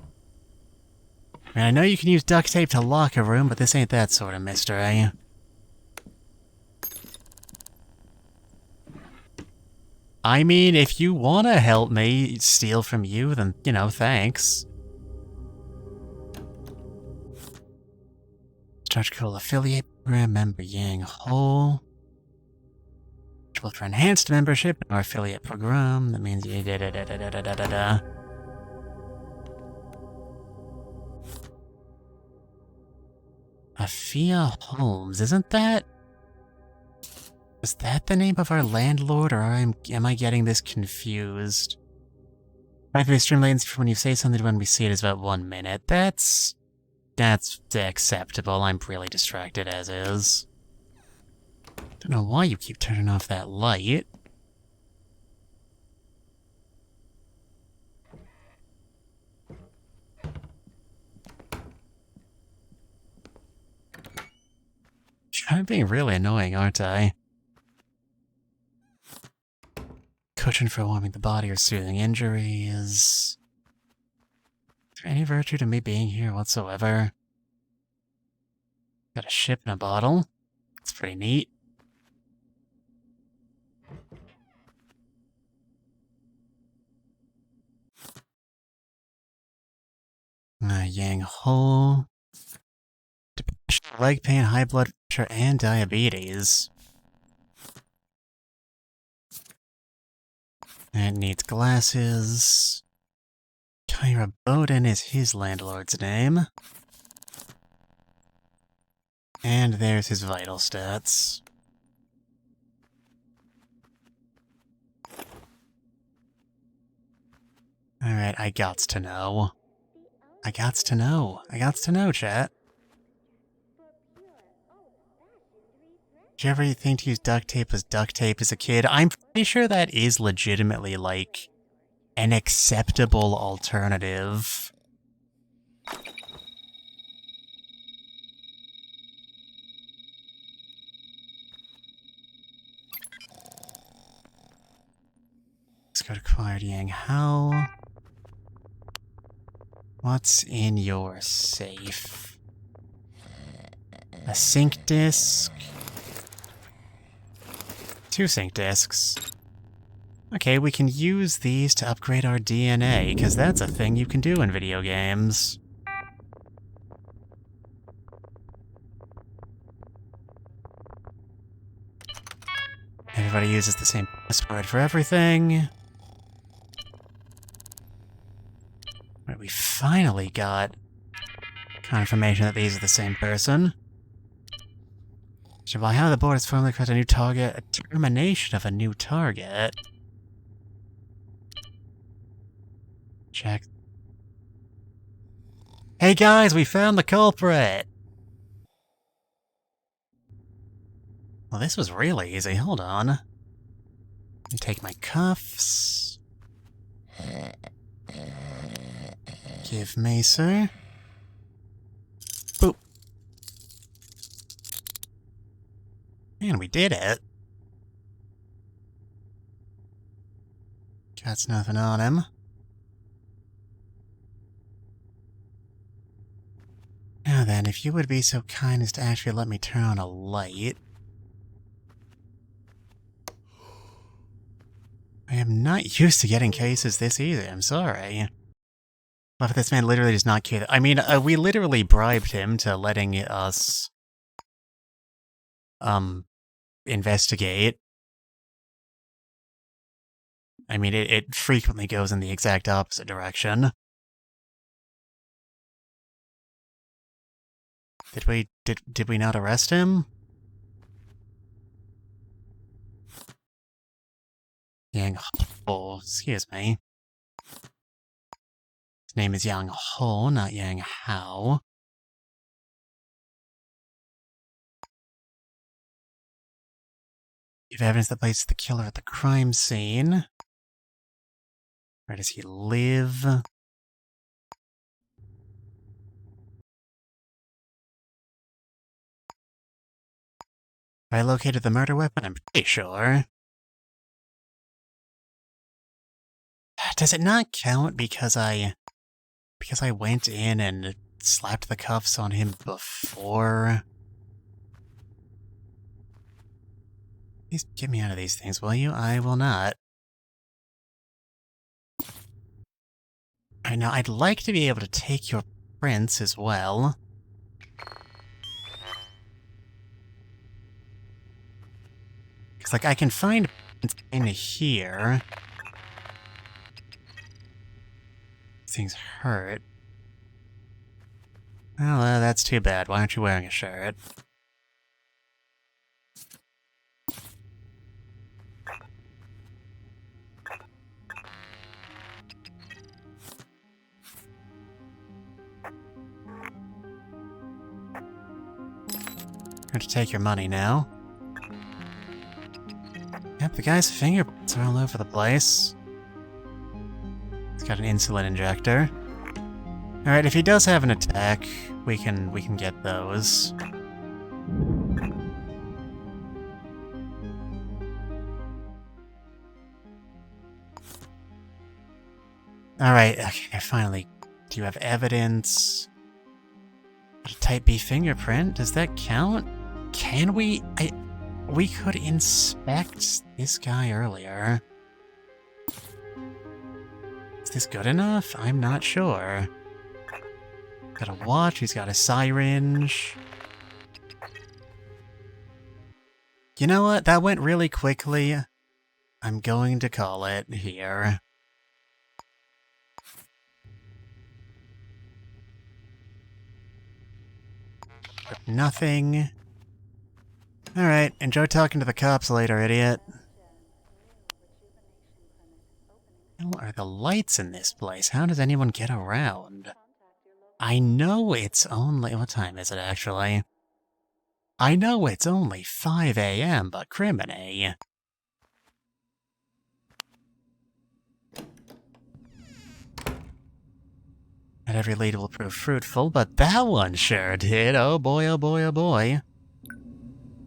A: mean, I know you can use duct tape to lock a room, but this ain't that sort of mystery. I mean, if you want to help me steal from you, then, you know, thanks. Dutch Coal Affiliate Program, member Yang Ho. Eligible for enhanced membership in our affiliate program. That means you da da da da da da da da. Afia Holmes, isn't that? Is that the name of our landlord, or am I getting this confused? Five-minute stream latency from when you say something to when we see it is about 1 minute. That's acceptable. I'm really distracted as is. Don't know why you keep turning off that light. I'm being really annoying, aren't I? Cushion for warming the body or soothing injuries. Is there any virtue to me being here whatsoever? Got a ship in a bottle. It's pretty neat. Yang Ho. Depression, leg pain, high blood pressure, and diabetes. It needs glasses. Kyra Bowden is his landlord's name. And there's his vital stats. Alright, I gots to know. I gots to know, chat. Did you ever think to use duct tape as a kid? I'm pretty sure that is legitimately, like, an acceptable alternative. Let's go to acquired Yang Hao. What's in your safe? A sync disk. 2 sync disks. Okay, we can use these to upgrade our DNA, because that's a thing you can do in video games. Everybody uses the same password for everything. Right, we finally got confirmation that these are the same person. So by how the board has formally created a new target, a termination of a new target. Check. Hey guys, we found the culprit! Well, this was really easy. Hold on. Let me take my cuffs. Give Macer. Boop. Man, we did it. Got nothing on him. Now then, if you would be so kind as to actually let me turn on a light. I am not used to getting cases this easy, I'm sorry. But this man literally does not care. I mean, we literally bribed him to letting us investigate. I mean, it frequently goes in the exact opposite direction. Did we not arrest him? Yang Ho, excuse me. His name is Yang Ho, not Yang Hao. You have evidence that places the killer at the crime scene. Where does he live? I located the murder weapon, I'm pretty sure. Does it not count because I went in and slapped the cuffs on him before? Please get me out of these things, will you? I will not. Alright, now I'd like to be able to take your prints as well. Because, like, I can find in here. Things hurt. Well, that's too bad. Why aren't you wearing a shirt? Going to take your money now. Yep, the guy's fingerprints are all over the place. He's got an insulin injector. Alright, if he does have an attack, we can get those. Alright, okay, finally. Do you have evidence? A type B fingerprint? Does that count? Can we? We could inspect this guy earlier. Is this good enough? I'm not sure. Got a watch, he's got a syringe. You know what? That went really quickly. I'm going to call it here. But nothing. Alright, enjoy talking to the cops later, idiot. What are the lights in this place? How does anyone get around? I know it's only... What time is it, actually? I know it's only 5 a.m., but criminy. Not every lead will prove fruitful, but that one sure did. Oh boy, oh boy, oh boy.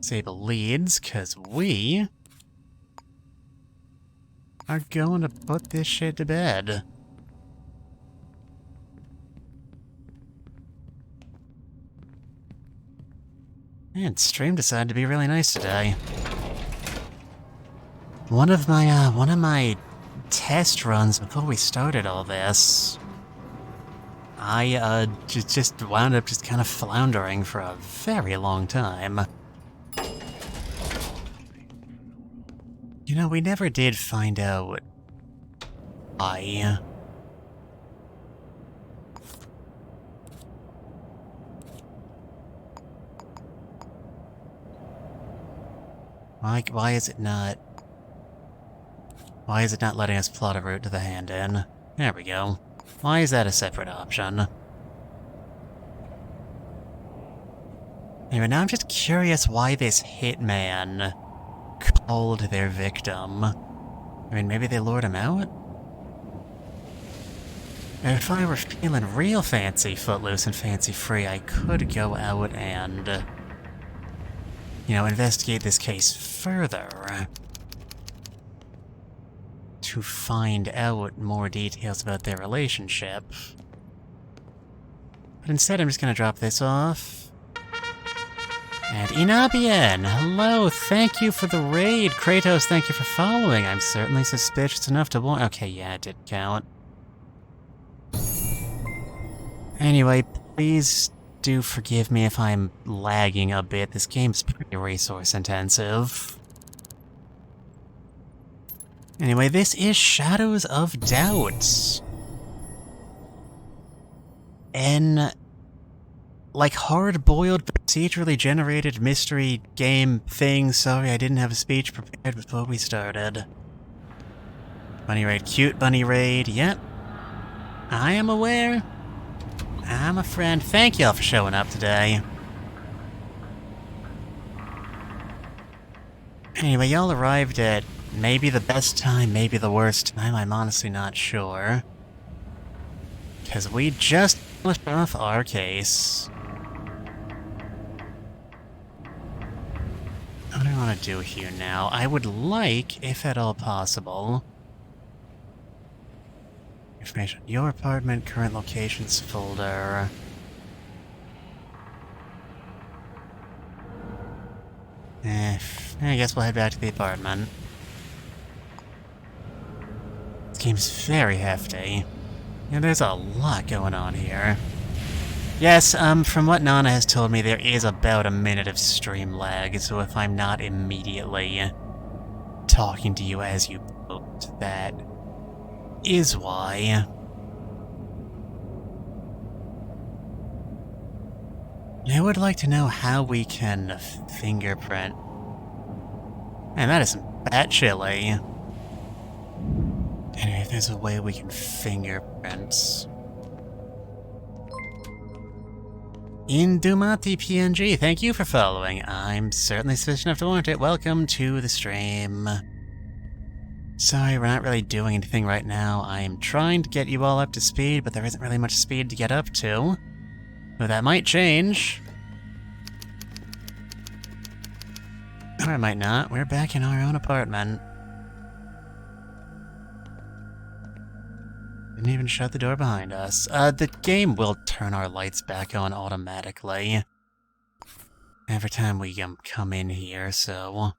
A: Disable leads, because we are going to put this shit to bed. Man, stream decided to be really nice today. One of my test runs before we started all this, I just wound up just kind of floundering for a very long time. You know, we never did find out why. Why is it not... Why is it not letting us plot a route to the hand-in? There we go. Why is that a separate option? Anyway, now I'm just curious why this hitman called their victim. I mean, maybe they lured him out? And if I were feeling real fancy, footloose, and fancy-free, I could go out and, you know, investigate this case further to find out more details about their relationship. But instead, I'm just gonna drop this off. And Inabian, hello, thank you for the raid. Kratos, thank you for following. I'm certainly suspicious enough to want... Okay, yeah, it did count. Anyway, please do forgive me if I'm lagging a bit. This game's pretty resource intensive. Anyway, this is Shadows of Doubt. An, like, hard-boiled, procedurally generated mystery game thing. Sorry, I didn't have a speech prepared before we started. Bunny raid, cute bunny raid, yep. I am aware. I'm a friend. Thank y'all for showing up today. Anyway, y'all arrived at maybe the best time, maybe the worst time, I'm honestly not sure. Because we just finished off our case. What do I want to do here now? I would like, if at all possible, information on your apartment, current locations folder. I guess we'll head back to the apartment. This game's very hefty. Yeah, there's a lot going on here. Yes, from what Nana has told me, there is about a minute of stream lag, so if I'm not immediately talking to you as you booked. That is why. I would like to know how we can fingerprint. Man, that is some bat chili. Anyway, if there's a way we can fingerprint. Indumati PNG, thank you for following. I'm certainly sufficient enough to warrant it. Welcome to the stream. Sorry, we're not really doing anything right now. I am trying to get you all up to speed, but there isn't really much speed to get up to. Though that might change. Or it might not. We're back in our own apartment. Didn't even shut the door behind us. The game will turn our lights back on automatically every time we come in here, so...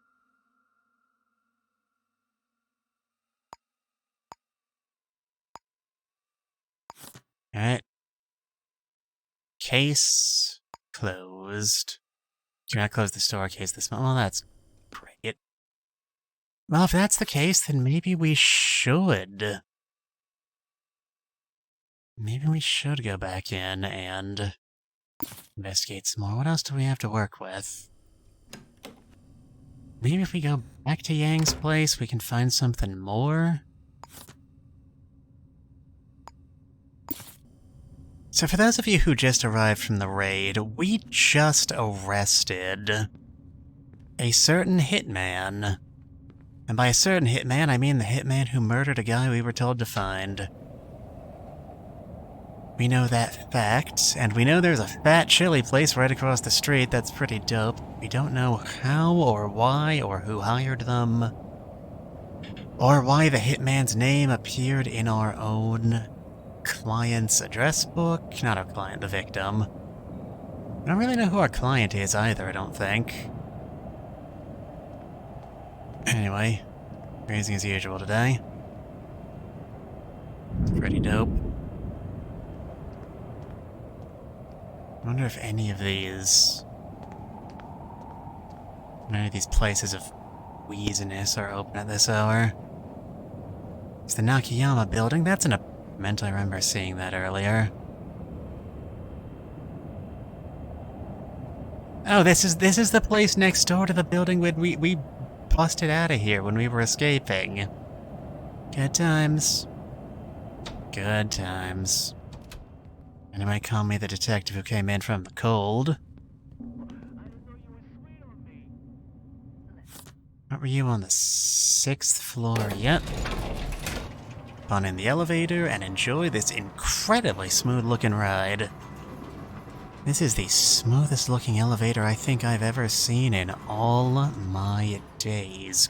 A: Alright. Case closed. Can I close the store case this month? Well, that's great. Well, if that's the case, then maybe we should. Maybe we should go back in and investigate some more. What else do we have to work with? Maybe if we go back to Yang's place, we can find something more? So for those of you who just arrived from the raid, we just arrested a certain hitman. And by a certain hitman, I mean the hitman who murdered a guy we were told to find. We know that fact, and we know there's a fat chili place right across the street that's pretty dope. We don't know how or why or who hired them, or why the hitman's name appeared in our own client's address book. Not our client, the victim. I don't really know who our client is either, I don't think. Anyway, crazy as usual today. It's pretty dope. I wonder if any of these places of wheeziness are open at this hour. It's the Nakayama building. That's an apartment. I remember seeing that earlier. Oh, this is the place next door to the building when we busted out of here when we were escaping. Good times. Good times. And you might call me the detective who came in from the cold. What were you on the 6th floor? Yep. On in the elevator and enjoy this incredibly smooth-looking ride. This is the smoothest looking elevator I think I've ever seen in all my days.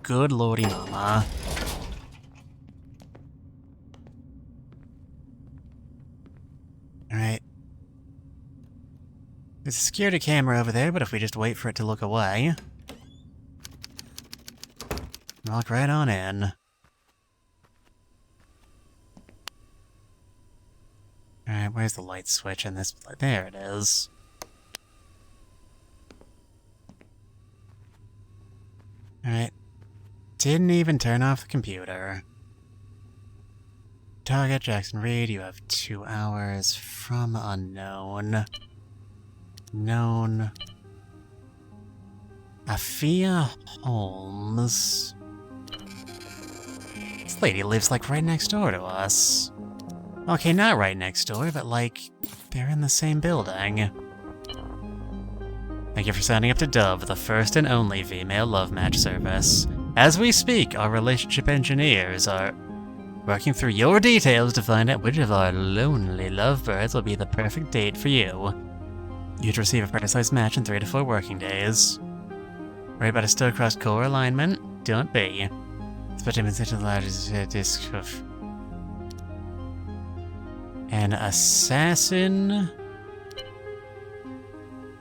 A: Good lordy mama. Alright. There's a security camera over there, but if we just wait for it to look away... walk right on in. Alright, where's the light switch in this? There it is. Alright. Didn't even turn off the computer. Target, Jackson Reed, you have 2 hours. From unknown. Known. Afia Holmes. This lady lives like right next door to us. Okay, not right next door, but like, they're in the same building. Thank you for signing up to Dove, the first and only female love match service. As we speak, our relationship engineers are working through your details to find out which of our lonely lovebirds will be the perfect date for you. You'd receive a personalized match in 3 to 4 working days. Worried about a star-crossed core alignment? Don't be. Especially when such a large disc of... An assassin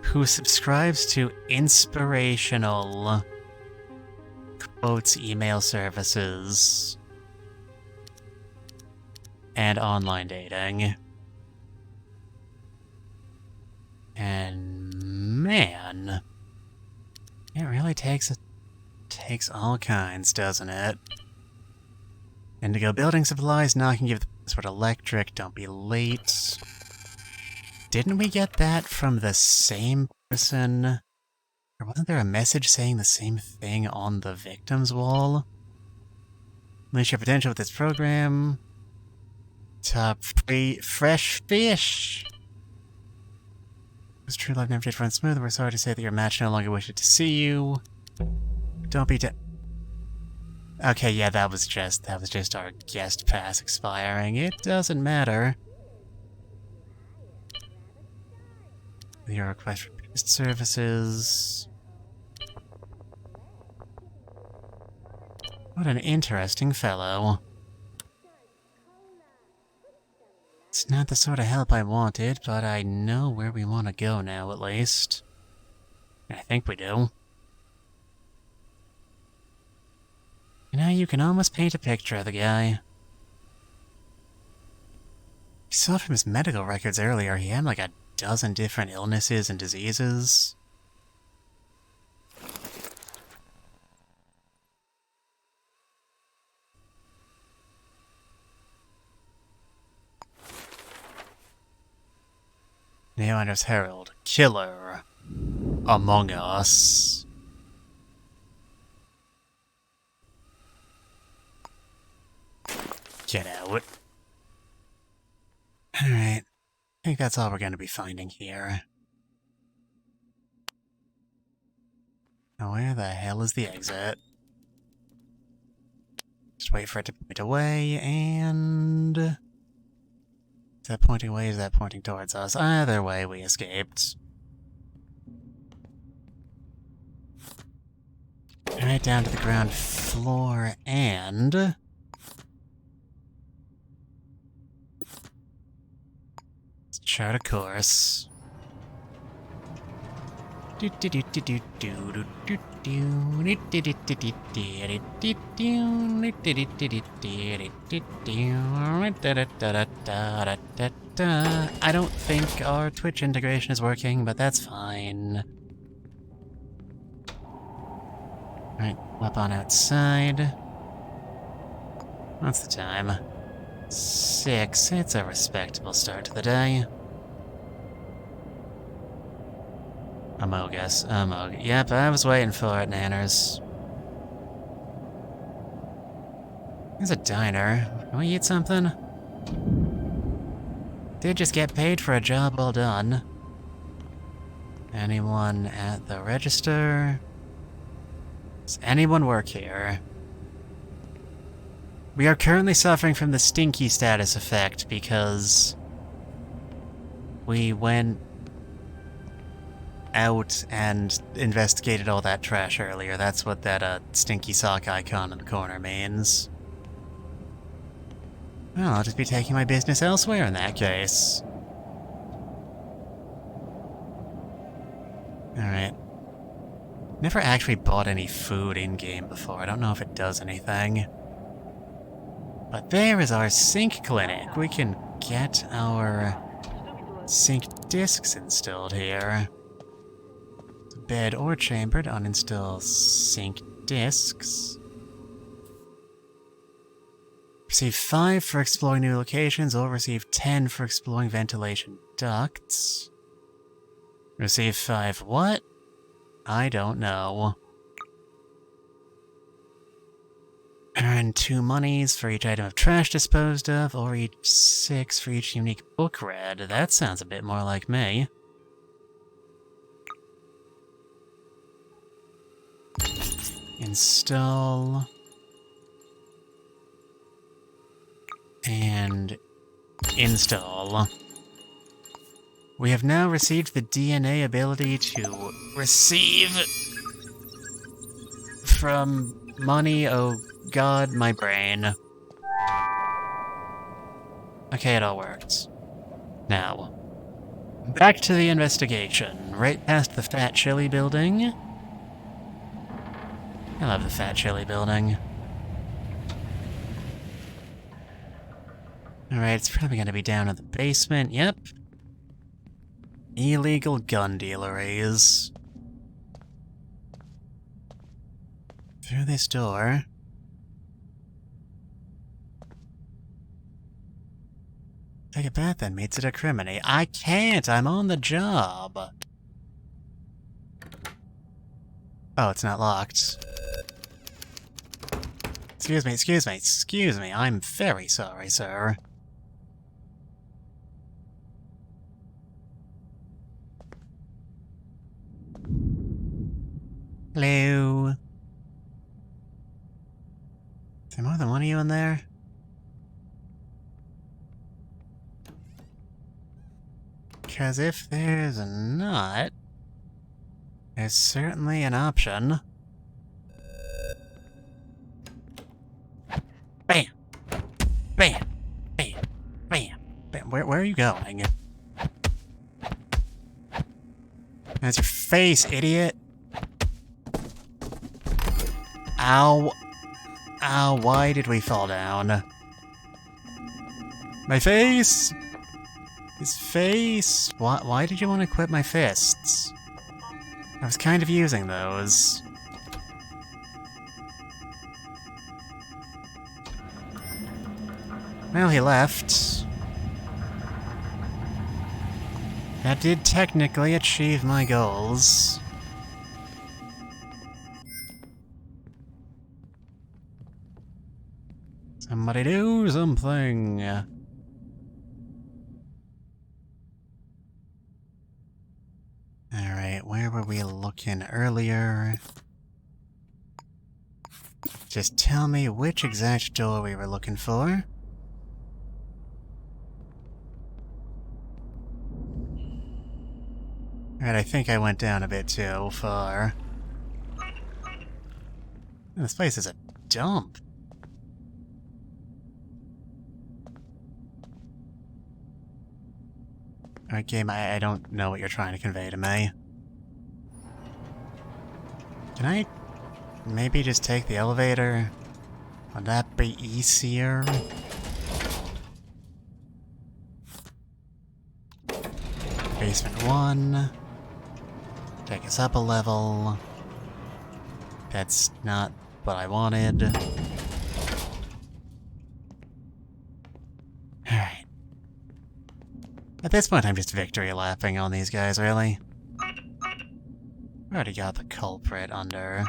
A: who subscribes to inspirational quotes email services and online dating. And man, it really takes takes all kinds, doesn't it? Indigo building supplies, now I can give the password electric, don't be late. Didn't we get that from the same person? Or wasn't there a message saying the same thing on the victim's wall? Unleash your potential with this program. Top free fresh fish! It's true love never did run smooth. We're sorry to say that your match no longer wishes to see you. Don't be Okay, yeah, that was just our guest pass expiring. It doesn't matter. Your request for past services. What an interesting fellow. It's not the sort of help I wanted, but I know where we want to go now, at least. I think we do. You know, you can almost paint a picture of the guy. You saw from his medical records earlier, he had like a dozen different illnesses and diseases. Neoander's Herald. Killer. Among Us. Get out. Alright. I think that's all we're going to be finding here. Now where the hell is the exit? Just wait for it to point away, and... Is that pointing away? Is that pointing towards us? Either way, we escaped. Right down to the ground floor, and... Let's chart a course. I don't think our Twitch integration is working, but that's fine. Alright, up on outside. What's the time? 6. It's a respectable start to the day. Amogus. Yep, I was waiting for it, Nanners. There's a diner. Can we eat something? Did just get paid for a job well done. Anyone at the register? Does anyone work here? We are currently suffering from the stinky status effect because we went out and investigated all that trash earlier. That's what that stinky sock icon in the corner means. Well, I'll just be taking my business elsewhere in that case. Alright. Never actually bought any food in-game before. I don't know if it does anything. But there is our sync clinic. We can get our sync discs installed here. Bed or chamber to uninstall sync discs. Receive 5 for exploring new locations, or receive 10 for exploring ventilation ducts. Receive 5 what? I don't know. Earn 2 monies for each item of trash disposed of, or each 6 for each unique book read. That sounds a bit more like me. Install. And install. We have now received the DNA ability to receive from money. Oh god, my brain. Okay, it all worked. Now, back to the investigation. Right past the Fat Chili building. I love the Fat Chili building. Alright, it's probably gonna be down in the basement, yep. Illegal gun dealeries. Through this door. Take a bath then, Mitsuda criminy. I can't! I'm on the job! Oh, it's not locked. Excuse me, excuse me, excuse me. I'm very sorry, sir. Hello? Is there more than one of you in there? Because if there's not, there's certainly an option. Bam! Bam! Bam! Bam! Bam! Where are you going? That's your face, idiot! Ow! Ow, why did we fall down? My face! His face! Why did you want to quit my fists? I was kind of using those. Well, he left. That did technically achieve my goals. Somebody do something. Alright, where were we looking earlier? Just tell me which exact door we were looking for. Alright, I think I went down a bit too far. This place is a dump. Alright, game, I don't know what you're trying to convey to me. Can I maybe just take the elevator? Would that be easier? Basement 1. Take us up a level. That's not what I wanted. Alright. At this point, I'm just victory lapping on these guys, really. Already got the culprit under.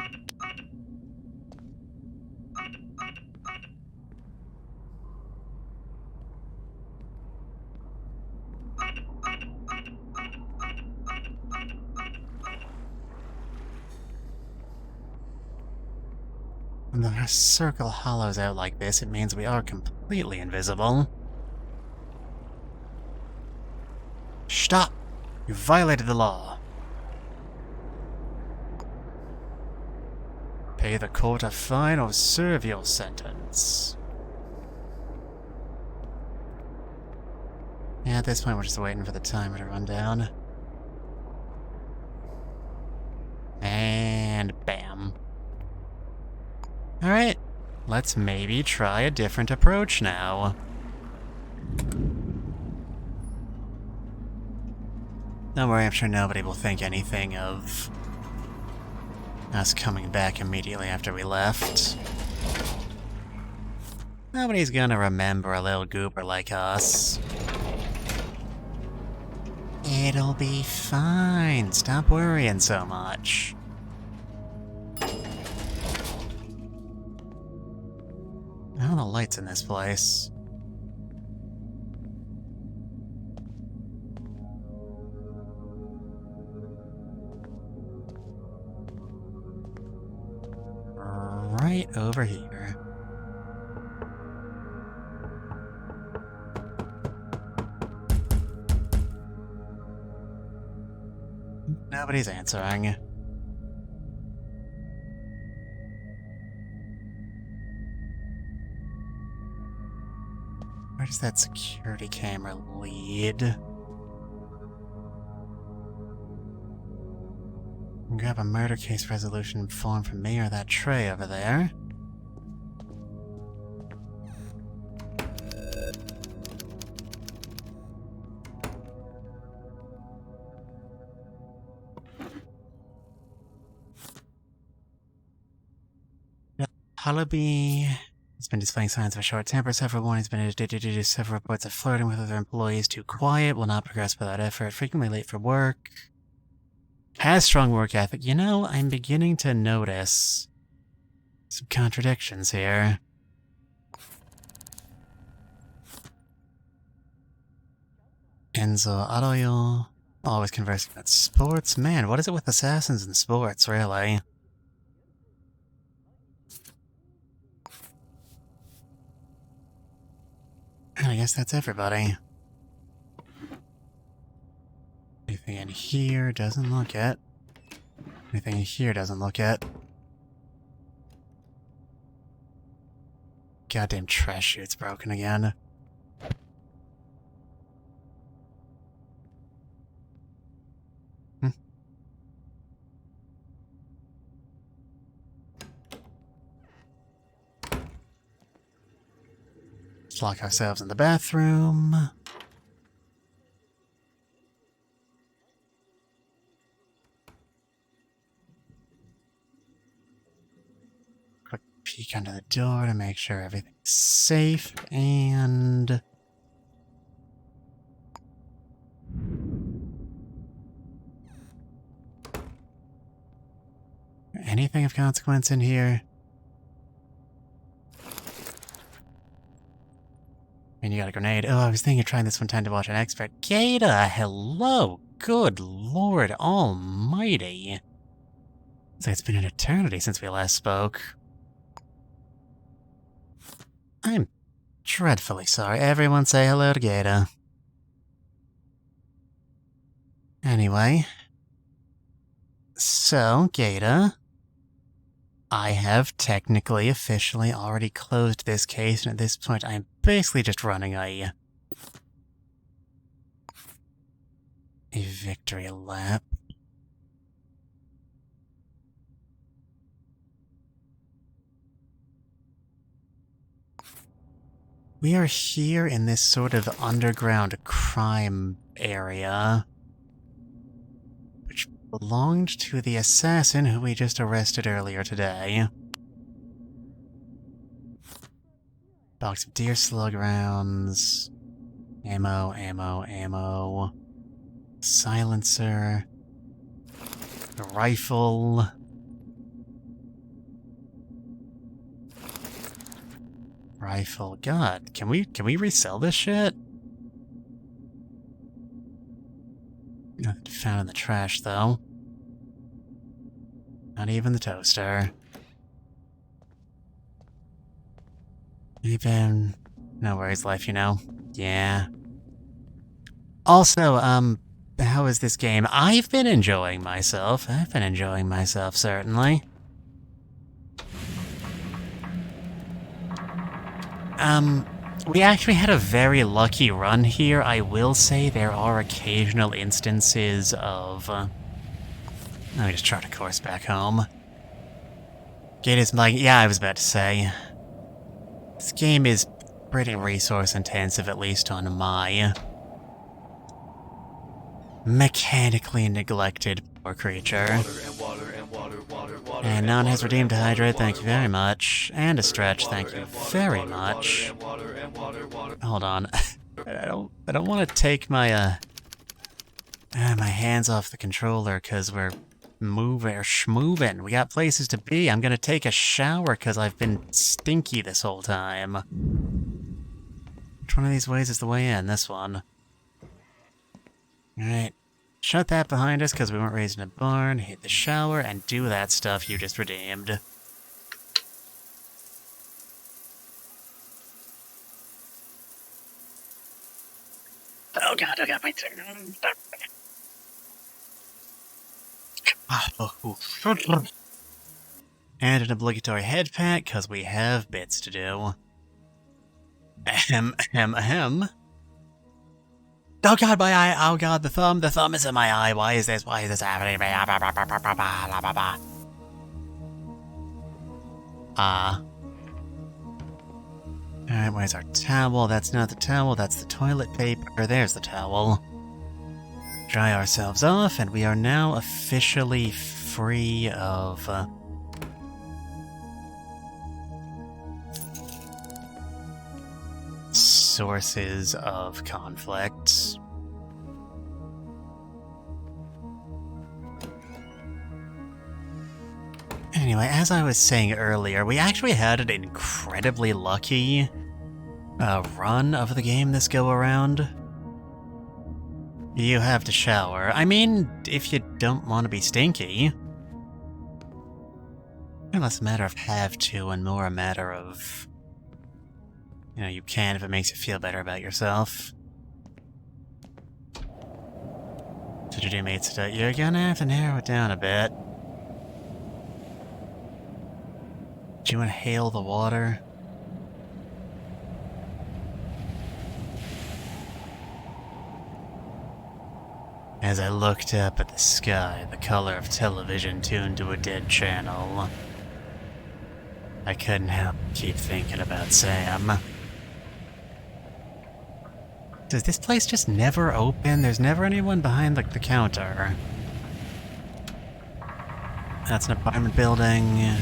A: When the circle hollows out like this, it means we are completely invisible. Stop! You violated the law. Pay the court a fine or serve your sentence. Yeah, at this point we're just waiting for the timer to run down. And bam. Alright, let's maybe try a different approach now. Don't worry, I'm sure nobody will think anything of us coming back immediately after we left. Nobody's gonna remember a little goober like us. It'll be fine. Stop worrying so much. All the lights in this place. Right over here. Nobody's answering. Where does that security camera lead? Grab a murder case resolution form from me or that tray over there. Halaby has been displaying signs of a short temper. Several warnings have been issued. Several reports of flirting with other employees. Too quiet. Will not progress without effort. Frequently late for work. Has strong work ethic. You know, I'm beginning to notice some contradictions here. Enzo Arroyo. Always conversing about sports. Man, what is it with assassins and sports, really? And I guess that's everybody. Anything in here doesn't look it. Anything in here doesn't look it. Goddamn trash chute's broken again. Let's lock ourselves in the bathroom. Quick peek under the door to make sure everything's safe, and... anything of consequence in here? And you got a grenade. Oh, I was thinking of trying this one time to watch an expert. Gata, hello! Good Lord Almighty! It's like it's been an eternity since we last spoke. I'm dreadfully sorry. Everyone say hello to Gata. Anyway. So, Gata, I have technically, officially already closed this case, and at this point I'm basically just running a victory lap. We are here in this sort of underground crime area, which belonged to the assassin who we just arrested earlier today. Box of deer slug rounds. Ammo. Silencer. A rifle. God, can we resell this shit? Nothing found in the trash, though. Not even the toaster. Even... no worries, life, you know. Yeah. Also, how is this game? I've been enjoying myself. Certainly. We actually had a very lucky run here. I will say there are occasional instances of... let me just chart a course back home. Gate is like... yeah, I was about to say. This game is pretty resource intensive, at least on my... mechanically neglected poor creature. And none has redeemed a hydrate, thank you very much. And a stretch, thank you very much. Hold on. I don't want to take my my hands off the controller because we're schmoving. We got places to be. I'm gonna take a shower because I've been stinky this whole time. Which one of these ways is the way in? This one. Alright. Shut that behind us because we weren't raised in a barn, hit the shower, and do that stuff you just redeemed. Oh god, my turn. And an obligatory head pack, because we have bits to do. Ahem. Oh god, my eye! Oh god, the thumb is in my eye. Why is this happening? Alright, where's our towel? That's not the towel, that's the toilet paper. There's the towel. Dry ourselves off, and we are now officially free of... sources of conflict. Anyway, as I was saying earlier, we actually had an incredibly lucky run of the game this go-around. You have to shower. I mean, if you don't want to be stinky. Less a matter of have to and more a matter of, you know, you can if it makes you feel better about yourself. What you do, Mitsuda? You're gonna have to narrow it down a bit. Do you inhale the water? As I looked up at the sky, the color of television tuned to a dead channel, I couldn't help but keep thinking about Sam. Does this place just never open? There's never anyone behind, like, the counter. That's an apartment building.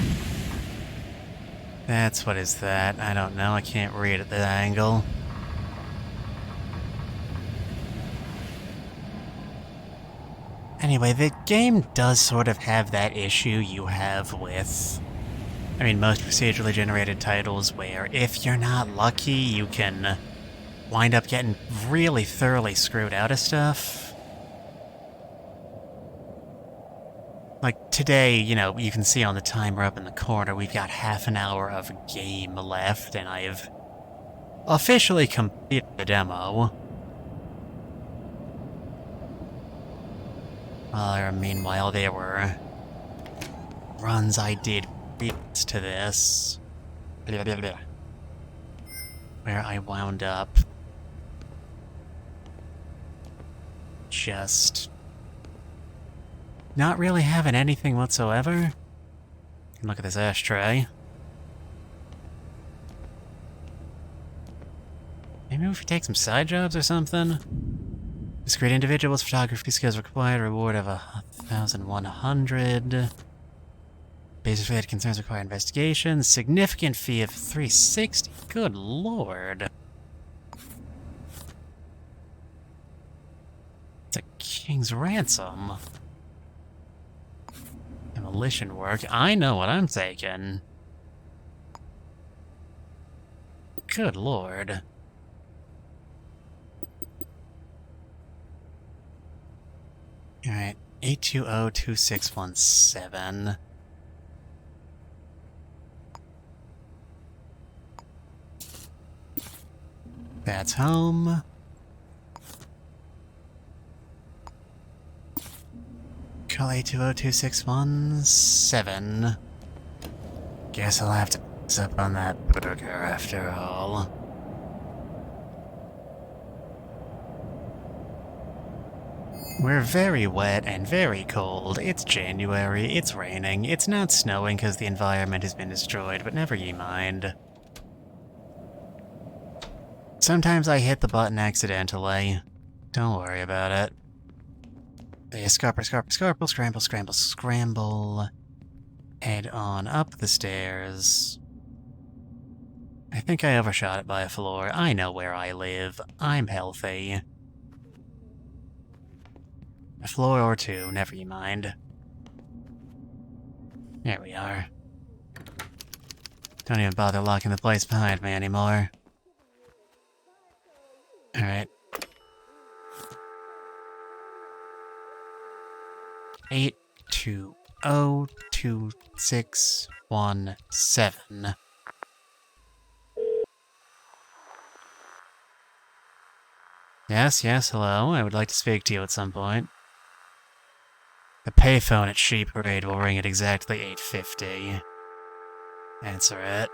A: That's what is that? I don't know. I can't read at that angle. Anyway, the game does sort of have that issue you have with, I mean, most procedurally generated titles where if you're not lucky, you can wind up getting really thoroughly screwed out of stuff. Like today, you know, you can see on the timer up in the corner, we've got half an hour of game left, and I've officially completed the demo. Meanwhile, there were runs I did previous to this, where I wound up just not really having anything whatsoever. You can look at this ashtray. Maybe if we take some side jobs or something? Discreet individuals, photography skills required, reward of 1,100. Business-related concerns require investigation. Significant fee of 360. Good lord. It's a king's ransom. Demolition work. I know what I'm taking. Good lord. Alright, 820-2617. That's home. Call 820-2617. Guess I'll have to pass up on that burger after all. We're very wet and very cold. It's January, it's raining, it's not snowing because the environment has been destroyed, but never ye mind. Sometimes I hit the button accidentally. Don't worry about it. Scramble, scramble. Head on up the stairs. I think I overshot it by a floor. I know where I live. I'm healthy. A floor or two, never you mind. There we are. Don't even bother locking the place behind me anymore. Alright. 820-2617. Yes, hello. I would like to speak to you at some point. The payphone at Sheep Parade will ring at exactly 8:50. Answer it.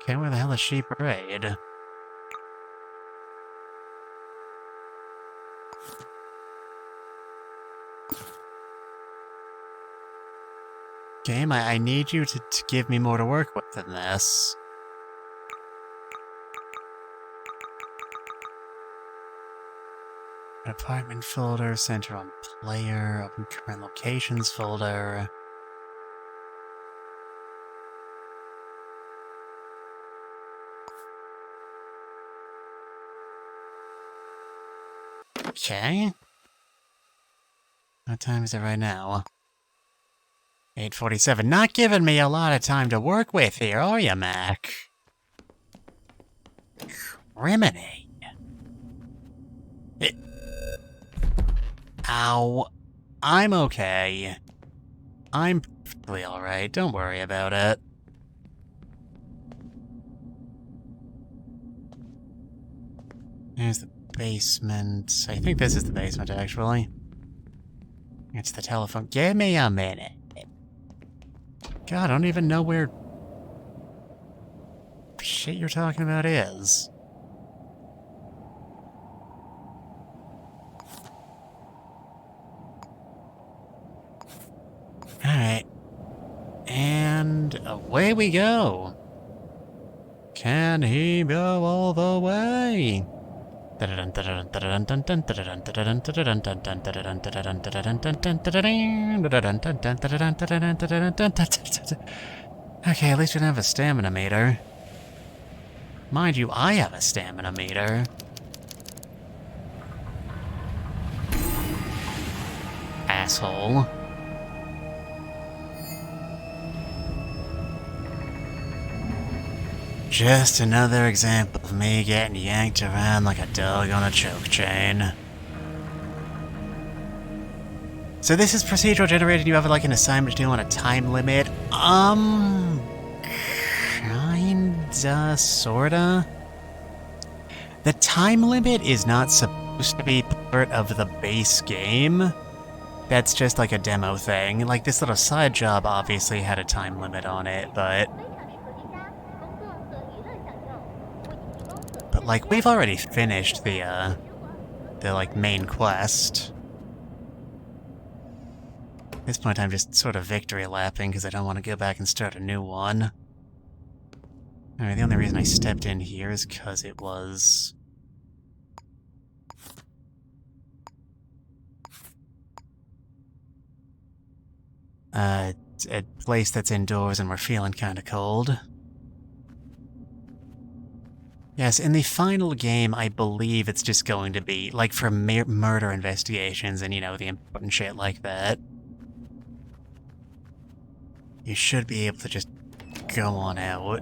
A: Okay, where the hell is Sheep Parade? Game, I need you to give me more to work with than this. Apartment folder, center on player, open current locations folder. Okay. What time is it right now? 8:47. Not giving me a lot of time to work with here, are you, Mac? Criminy. Ow. I'm okay. I'm perfectly alright. Don't worry about it. There's the basement. I think this is the basement, actually. It's the telephone. Give me a minute. God, I don't even know where shit you're talking about is. Alright. And away we go. Can he go all the way? Okay, at least we don't have a stamina meter. Mind you, I have a stamina meter. Asshole. Just another example of me getting yanked around like a dog on a choke chain. So this is procedural generated, you have like an assignment to do on a time limit? Kinda, sorta? The time limit is not supposed to be part of the base game. That's just like a demo thing. Like, this little side job obviously had a time limit on it, but like, we've already finished the like, main quest. At this point, I'm just sort of victory lapping because I don't want to go back and start a new one. Alright, the only reason I stepped in here is because it was a place that's indoors and we're feeling kinda cold. Yes, in the final game, I believe it's just going to be, like, for murder investigations and, you know, the important shit like that. You should be able to just go on out.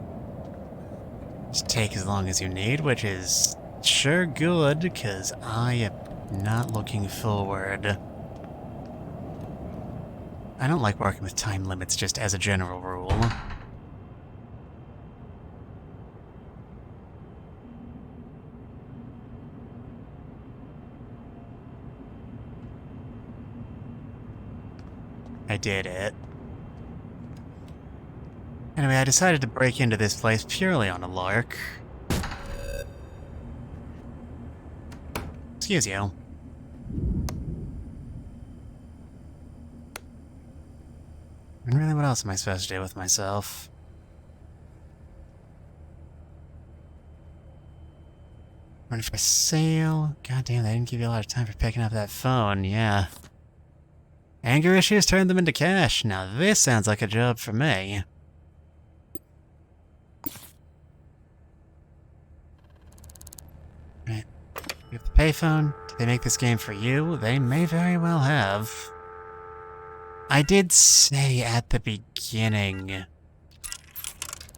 A: Just take as long as you need, which is sure good, because I am not looking forward. I don't like working with time limits just as a general rule. I did it. Anyway, I decided to break into this place purely on a lark. Excuse you. And really, what else am I supposed to do with myself? Run for sale? God damn, they didn't give you a lot of time for picking up that phone, yeah. Anger issues turned them into cash. Now this sounds like a job for me. Right. You have the payphone. Did they make this game for you? They may very well have. I did say at the beginning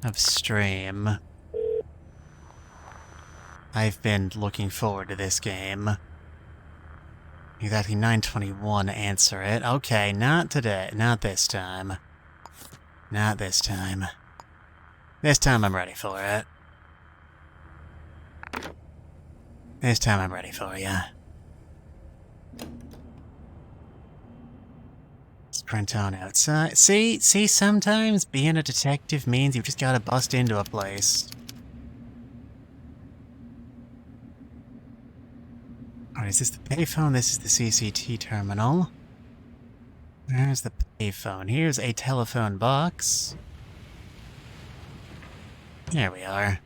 A: of stream, I've been looking forward to this game. Exactly 9:21, answer it. Okay, not today. Not this time. Not this time. This time I'm ready for it. This time I'm ready for ya. Sprint on outside. See, sometimes being a detective means you've just gotta bust into a place. Alright, is this the payphone? This is the CCT terminal. There's the payphone. Here's a telephone box. There we are.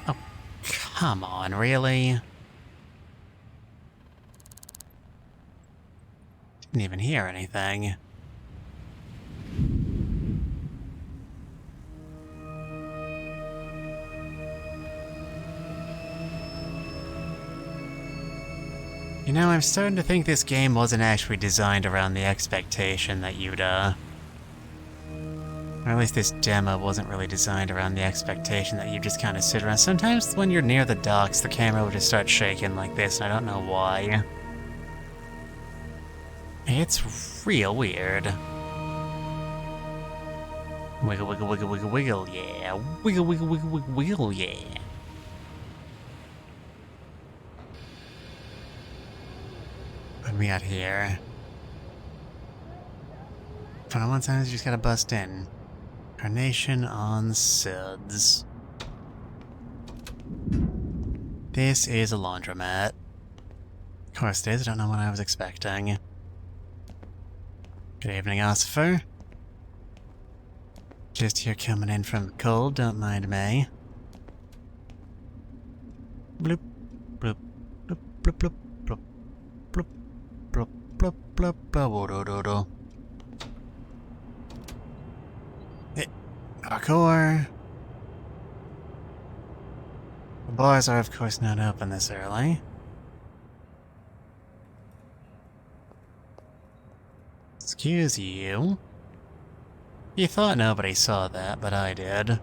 A: Oh, come on, really? Didn't even hear anything. You know, I'm starting to think this game wasn't actually designed around the expectation that you'd, or at least this demo wasn't really designed around the expectation that you just kind of sit around. Sometimes when you're near the docks, the camera will just start shaking like this, and I don't know why. It's real weird. Wiggle, wiggle, wiggle, wiggle, wiggle, yeah. Wiggle, wiggle, wiggle, wiggle, wiggle, yeah. What do we got here? Fun on one side, you just gotta bust in. Carnation on suds. This is a laundromat. Of course it is, I don't know what I was expecting. Good evening, Ossifer. Just here coming in from the cold, don't mind me. Bloop, bloop, bloop, bloop, bloop, bloop, bloop, bloop, bloop, bloop, bloop, bloop, bloop. Parkour. The bars are, of course, not open this early. Excuse you. You thought nobody saw that, but I did.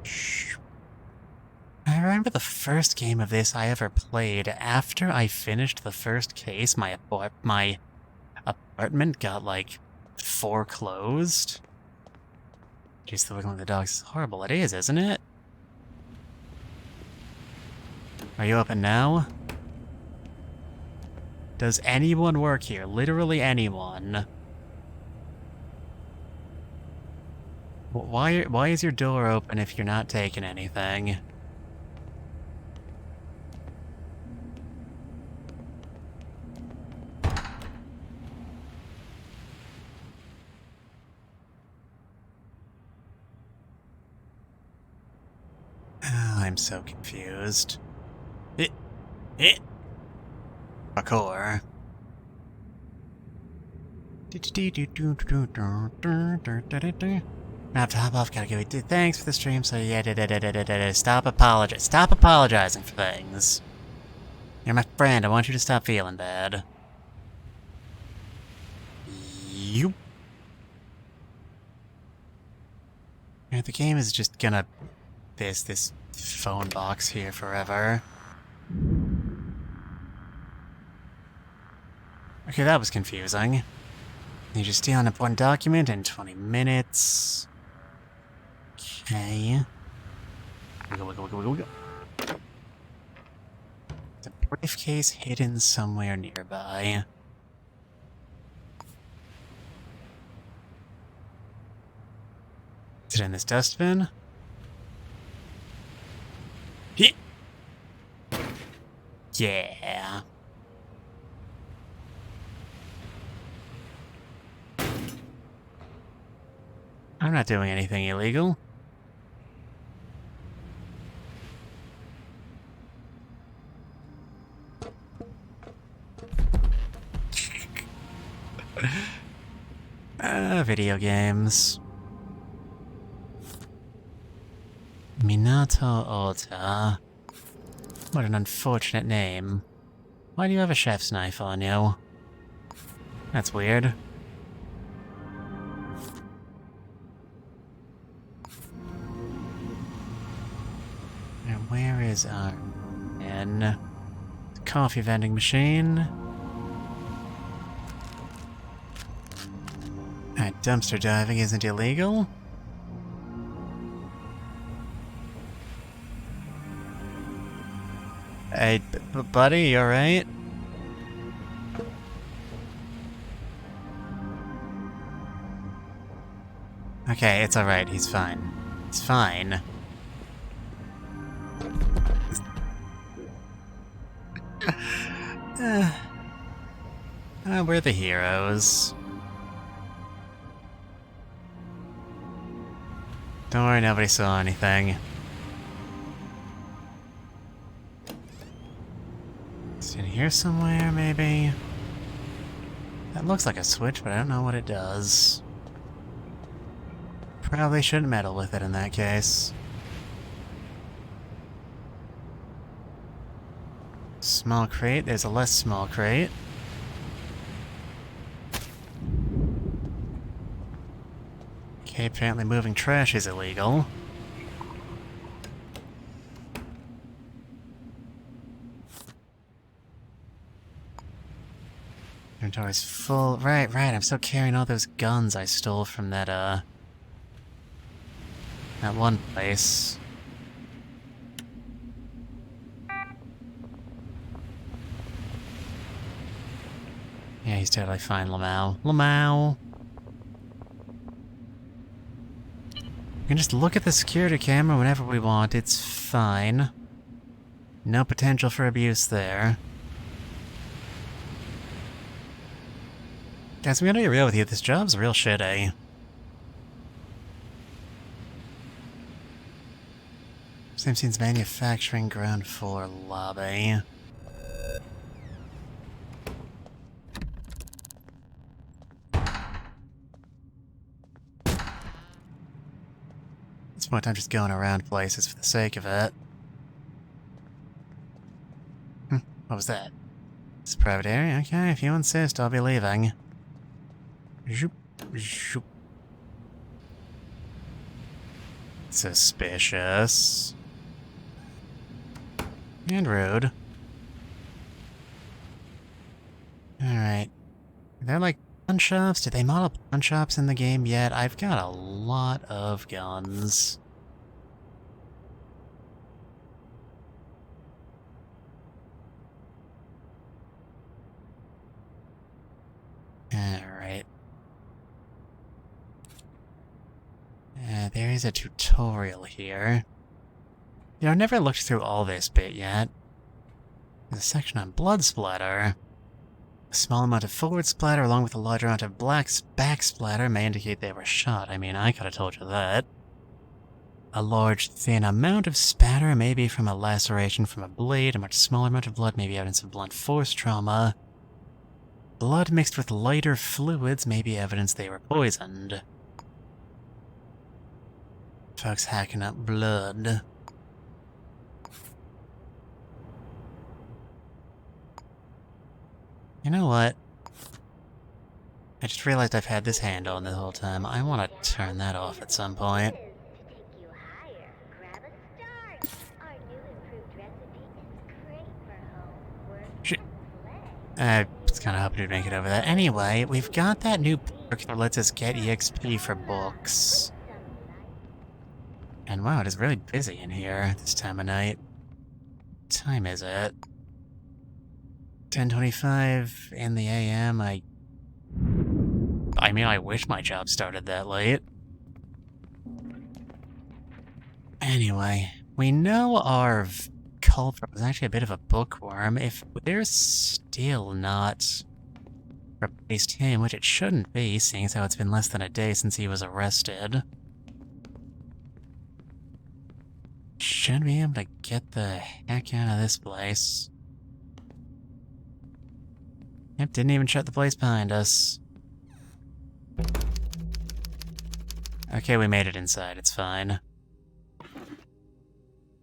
A: Shh. I remember the first game of this I ever played. After I finished the first case, my apartment got, like, foreclosed. Jeez, the looking at the dogs is horrible. It is, isn't it? Are you open now? Does anyone work here? Literally anyone. Why is your door open if you're not taking anything? Oh, I'm so confused. Parkour. I have to hop off, gotta go. Thanks for the stream, so yeah, stop apologizing for things. You're my friend, I want you to stop feeling bad. You. Yeah, the game is just gonna this phone box here forever. Okay, that was confusing. You just steal an important document in 20 minutes. Okay. Wiggle, wiggle, wiggle, wiggle, wiggle. The briefcase hidden somewhere nearby. Is it in this dustbin? Yeah. I'm not doing anything illegal. Video games. Minato Ota. What an unfortunate name. Why do you have a chef's knife on you? That's weird. Now, where is our man? Coffee vending machine. Dumpster diving isn't illegal. Hey, buddy, you alright? Okay, it's alright, he's fine. It's fine. We're the heroes. Don't worry, nobody saw anything. It's in here somewhere, maybe? That looks like a switch, but I don't know what it does. Probably shouldn't meddle with it in that case. Small crate, there's a less small crate. Okay, apparently moving trash is illegal. Inventory's full. Right, I'm still carrying all those guns I stole from that one place. Yeah, he's totally fine, Lamau. Lamau! We can just look at the security camera whenever we want, it's fine. No potential for abuse there. Guys, I'm gonna be real with you, this job's real shitty. Same scene's manufacturing ground floor lobby. At this point, I'm just going around places for the sake of it. What was that? It's a private area? Okay, if you insist, I'll be leaving. Zoop, zoop. Suspicious. And rude. Alright. Are there like pawn shops? Did they model pawn shops in the game yet? I've got a lot of guns. Alright. There is a tutorial here. You know, I've never looked through all this bit yet. There's a section on blood splatter. A small amount of forward splatter along with a larger amount of back splatter may indicate they were shot. I mean, I could have told you that. A large, thin amount of spatter may be from a laceration from a blade. A much smaller amount of blood may be evidence of blunt force trauma. Blood mixed with lighter fluids may be evidence they were poisoned. Folks hacking up blood. You know what? I just realized I've had this hand on the whole time. I want to turn that off at some point. I was kind of hoping to make it over that. Anyway, we've got that new perk that lets us get EXP for books. And wow, it is really busy in here this time of night. What time is it? 10:25 in the AM. I mean, I wish my job started that late. Anyway, we know our culprit was actually a bit of a bookworm. If they're still not replaced him, which it shouldn't be, seeing as how it's been less than a day since he was arrested, should be able to get the heck out of this place. Yep, didn't even shut the place behind us. Okay, we made it inside, it's fine.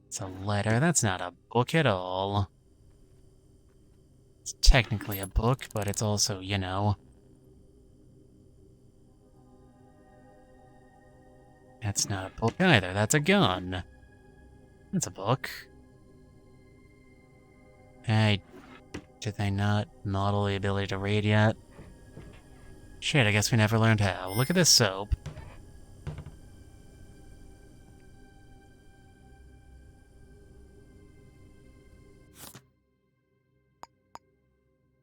A: It's a letter, that's not a book at all. It's technically a book, but it's also, you know... That's not a book either, that's a gun. That's a book. Hey, did they not model the ability to read yet? Shit, I guess we never learned how. Look at this soap.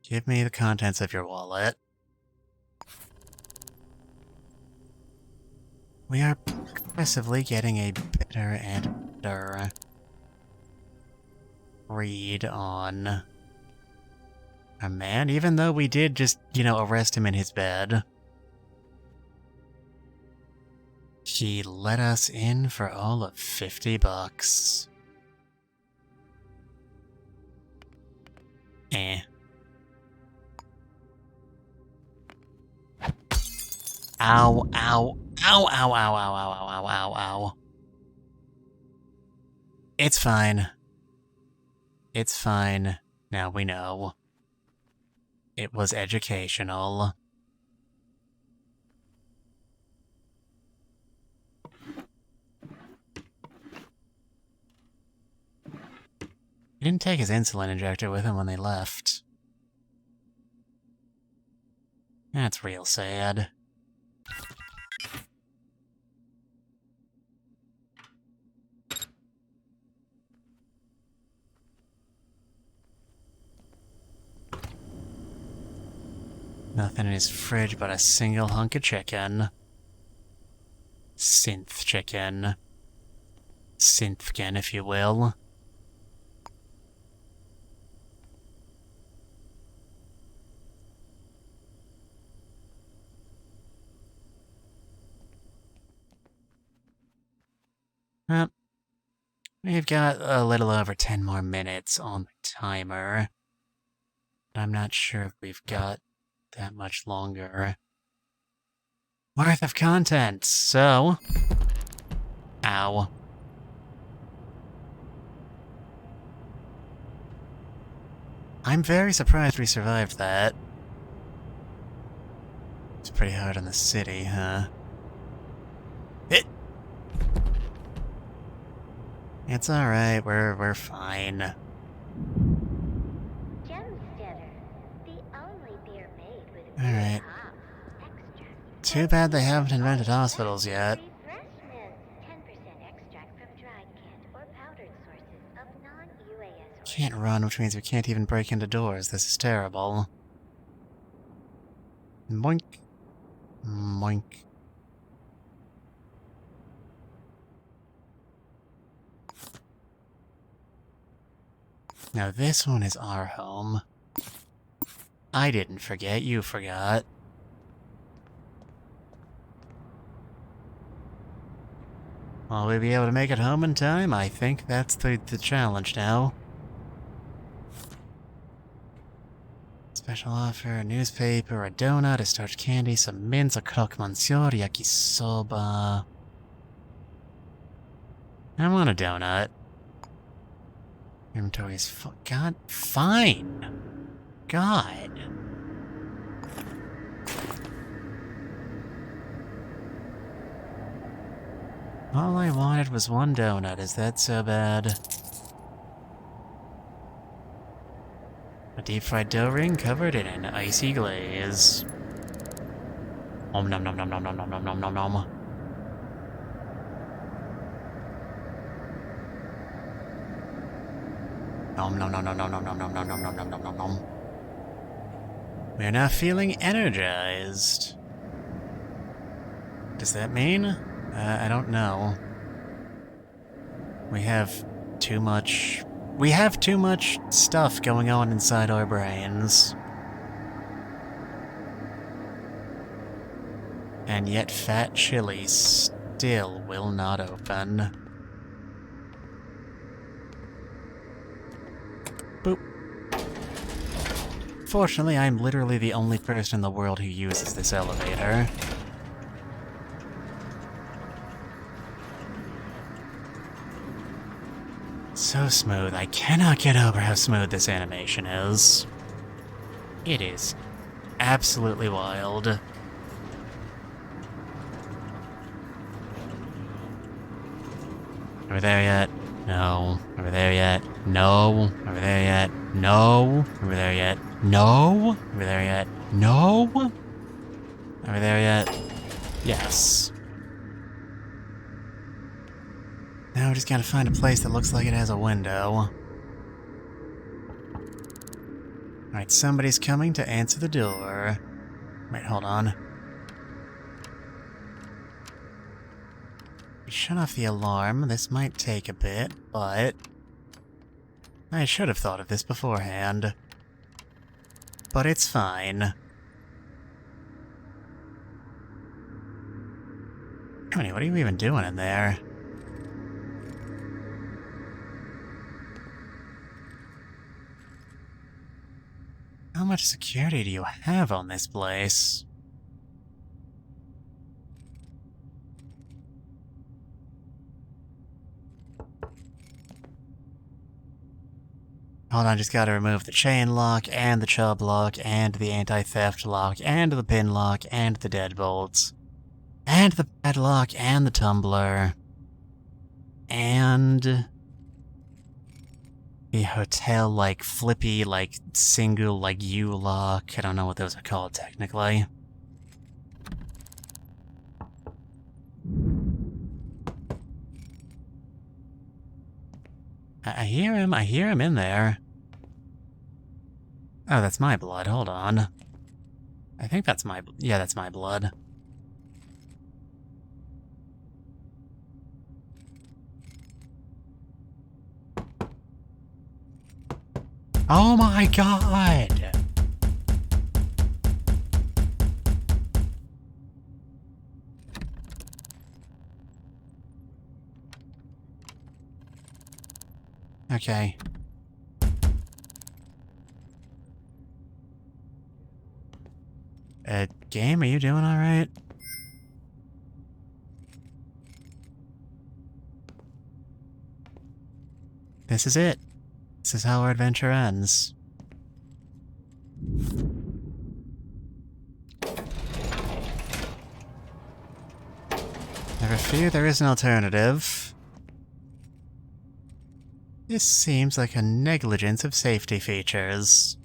A: Give me the contents of your wallet. We are progressively getting a better and better read on a man, even though we did just, you know, arrest him in his bed. He let us in for all of $50. Eh. Ow, ow, ow, ow, ow, ow, ow, ow, ow, ow. It's fine. It's fine. Now we know. It was educational. He didn't take his insulin injector with him when they left. That's real sad. Nothing in his fridge but a single hunk of chicken. Synth chicken. Synthkin, if you will. Well, we've got a little over 10 more minutes on the timer. I'm not sure if we've got that much longer worth of content, so... Ow. I'm very surprised we survived that. It's pretty hard on the city, huh? It's alright, we're fine. Alright. Too bad they haven't invented hospitals yet. Can't run, which means we can't even break into doors. This is terrible. Boink. Boink. Now this one is our home. I didn't forget, you forgot. Will we be able to make it home in time? I think that's the challenge now. Special offer, a newspaper, a donut, a starch candy, some mints, a croque monsieur, yakisoba. I want a donut. Inventory is full. God, fine. God. All I wanted was one donut. Is that so bad? A deep-fried dough ring covered in an icy glaze. Om nom nom nom nom nom nom nom nom nom nom. Nom nom nom nom nom nom nom nom nom nom nom nom nom nom nom. We're now feeling energized. Does that mean? I don't know. We have too much stuff going on inside our brains. And yet Fat Chili still will not open. Boop. Fortunately, I'm literally the only person in the world who uses this elevator. So smooth. I cannot get over how smooth this animation is. It is absolutely wild. Are we there yet? No. Are we there yet? No. Are we there yet? No. Are we there yet? No. Are we there yet? No. Are we there yet? Yes. Now we just gotta find a place that looks like it has a window. Alright, somebody's coming to answer the door. Wait, hold on. We shut off the alarm. This might take a bit, but... I should have thought of this beforehand. But it's fine. Honey, what are you even doing in there? How much security do you have on this place? Hold on, just gotta remove the chain lock, and the chub lock, and the anti-theft lock, and the pin lock, and the deadbolts, and the padlock, and the tumbler, and the hotel, like, flippy, like, single, like, U-lock. I don't know what those are called, technically. I hear him in there. Oh, that's my blood, hold on. I think that's my, yeah, that's my blood. Oh my god! Okay. Game, are you doing alright? This is it. This is how our adventure ends. Never fear, there is an alternative. This seems like a negligence of safety features.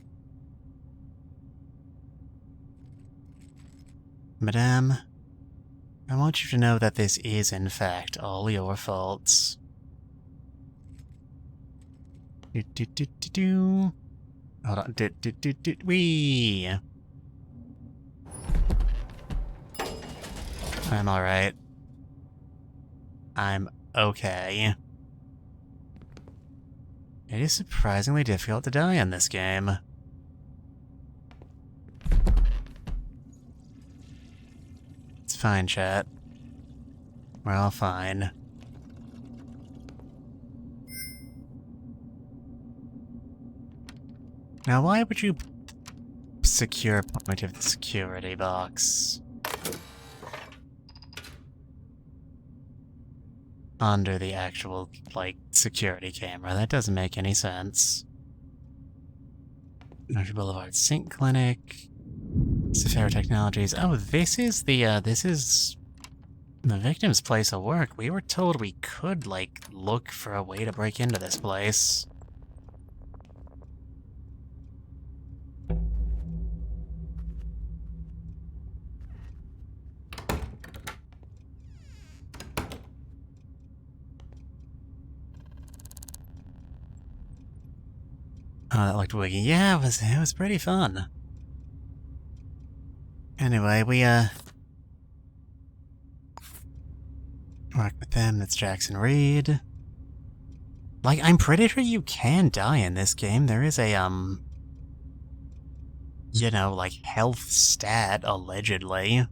A: Madame, I want you to know that this is, in fact, all your faults. Hold on. Wee. I'm alright. I'm okay. It is surprisingly difficult to die in this game. It's fine, chat. We're all fine. Now, why would you secure point of the security box under the actual, like, security camera? That doesn't make any sense. North Boulevard Sink Clinic. Safari Technologies. Oh, this is the victim's place of work. We were told we could, like, look for a way to break into this place. Oh, that looked wiggy. Yeah, it was pretty fun. Anyway, we, work with them. That's Jackson Reed. Like, I'm pretty sure you can die in this game. There is a, you know, like, health stat, allegedly.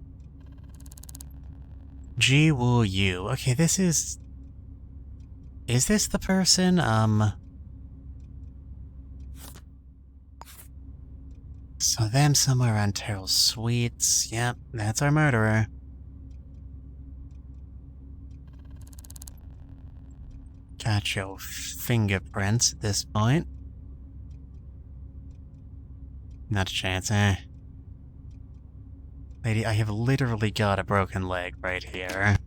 A: Ji Woo Yu. Okay, this is... Is this the person, So them somewhere around Terrell Suites. Yep, that's our murderer. Got your fingerprints at this point. Not a chance, eh? Lady, I have literally got a broken leg right here.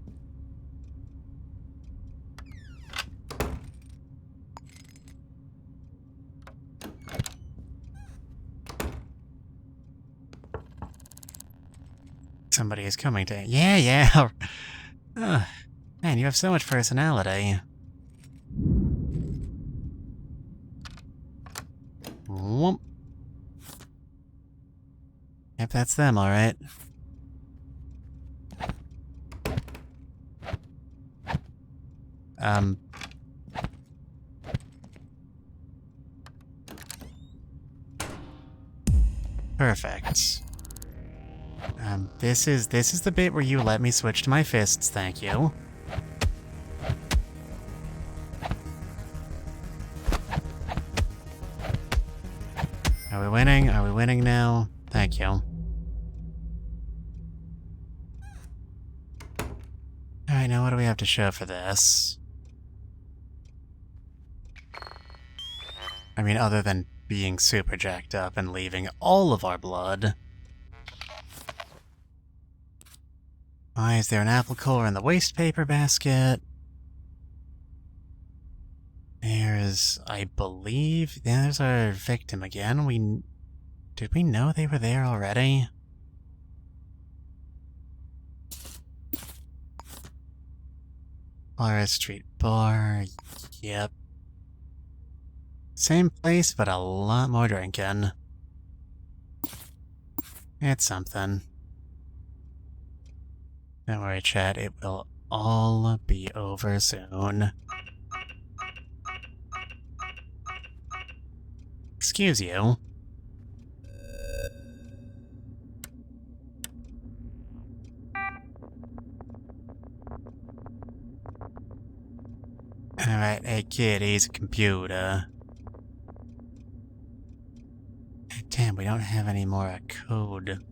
A: Somebody is coming to... Yeah. Man, you have so much personality. Whoop. Yep, that's them, alright. Perfect. This is the bit where you let me switch to my fists, thank you. Are we winning? Are we winning now? Thank you. Alright, now what do we have to show for this? I mean, other than being super jacked up and leaving all of our blood. Why is there an apple core in the waste paper basket? There's, I believe, there's our victim again. Did we know they were there already? Flores Street Bar, yep. Same place, but a lot more drinking. It's something. Don't worry, chat, it will all be over soon. Excuse you. Alright, hey kid, he's a computer. Damn, we don't have any more code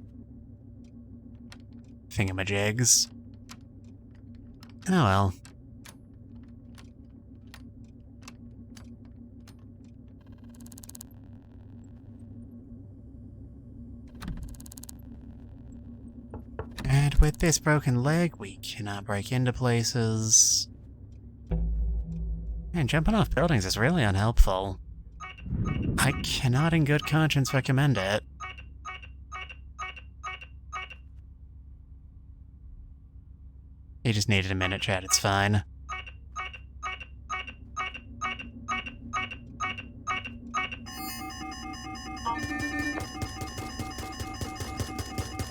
A: thingamajigs. Oh well. And with this broken leg, we cannot break into places. Man, jumping off buildings is really unhelpful. I cannot in good conscience recommend it. You just needed a minute, chat, it's fine.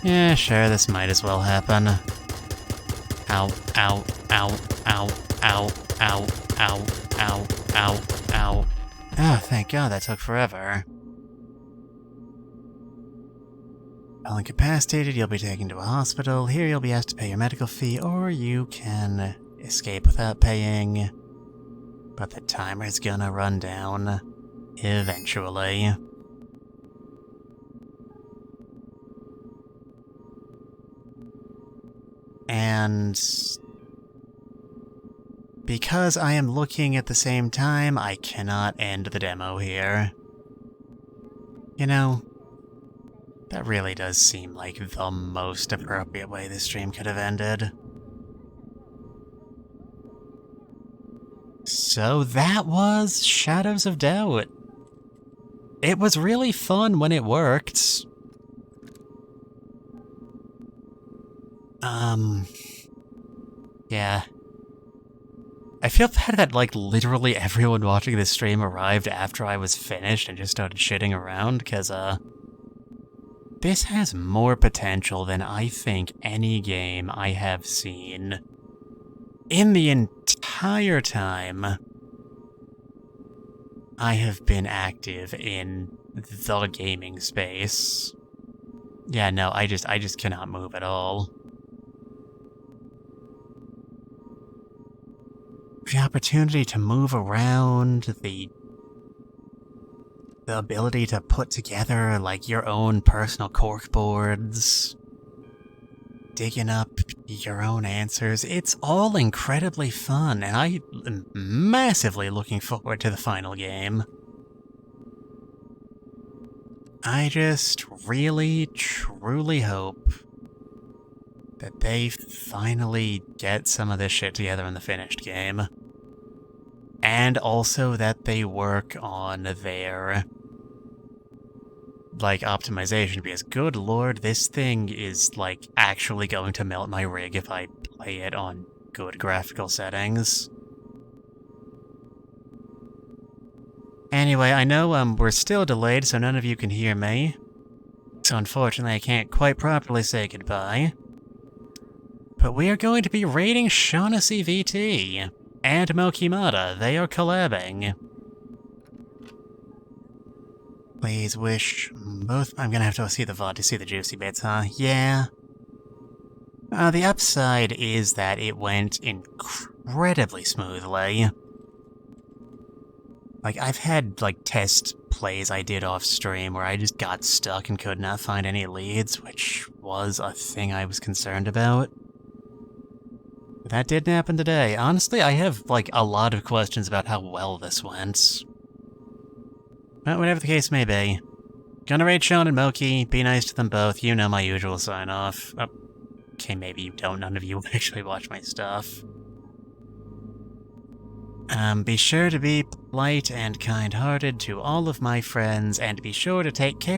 A: Yeah, sure, this might as well happen. Ow, ow, ow, ow, ow, ow, ow, ow, ow, ow. Oh, thank God, that took forever. While incapacitated, you'll be taken to a hospital. Here you'll be asked to pay your medical fee, or you can escape without paying. But the timer's gonna run down. Eventually. And because I am looking at the same time, I cannot end the demo here. You know, that really does seem like the most appropriate way this stream could have ended. So that was Shadows of Doubt. It was really fun when it worked. Yeah. I feel bad that, like, literally everyone watching this stream arrived after I was finished and just started shitting around, because, this has more potential than I think any game I have seen in the entire time I have been active in the gaming space. Yeah, no, I just cannot move at all. The opportunity to move around, the ability to put together, like, your own personal corkboards, digging up your own answers, it's all incredibly fun, and I am massively looking forward to the final game. I just really, truly hope that they finally get some of this shit together in the finished game. And also that they work on their, like, optimization, because good lord, this thing is, like, actually going to melt my rig if I play it on good graphical settings. Anyway, I know, we're still delayed, so none of you can hear me. So unfortunately, I can't quite properly say goodbye. But we are going to be raiding Shaughnessy VT and Mokimata. They are collabing. Please wish both. I'm gonna have to see the VOD to see the juicy bits, huh? Yeah. The upside is that it went incredibly smoothly. Like, I've had, like, test plays I did off stream where I just got stuck and could not find any leads, which was a thing I was concerned about. But that didn't happen today. Honestly, I have, like, a lot of questions about how well this went. But whatever the case may be. Gonna rate Sean and Moki, be nice to them both, you know my usual sign-off. Oh, okay, maybe you don't, none of you actually watch my stuff. Be sure to be polite and kind-hearted to all of my friends, and be sure to take care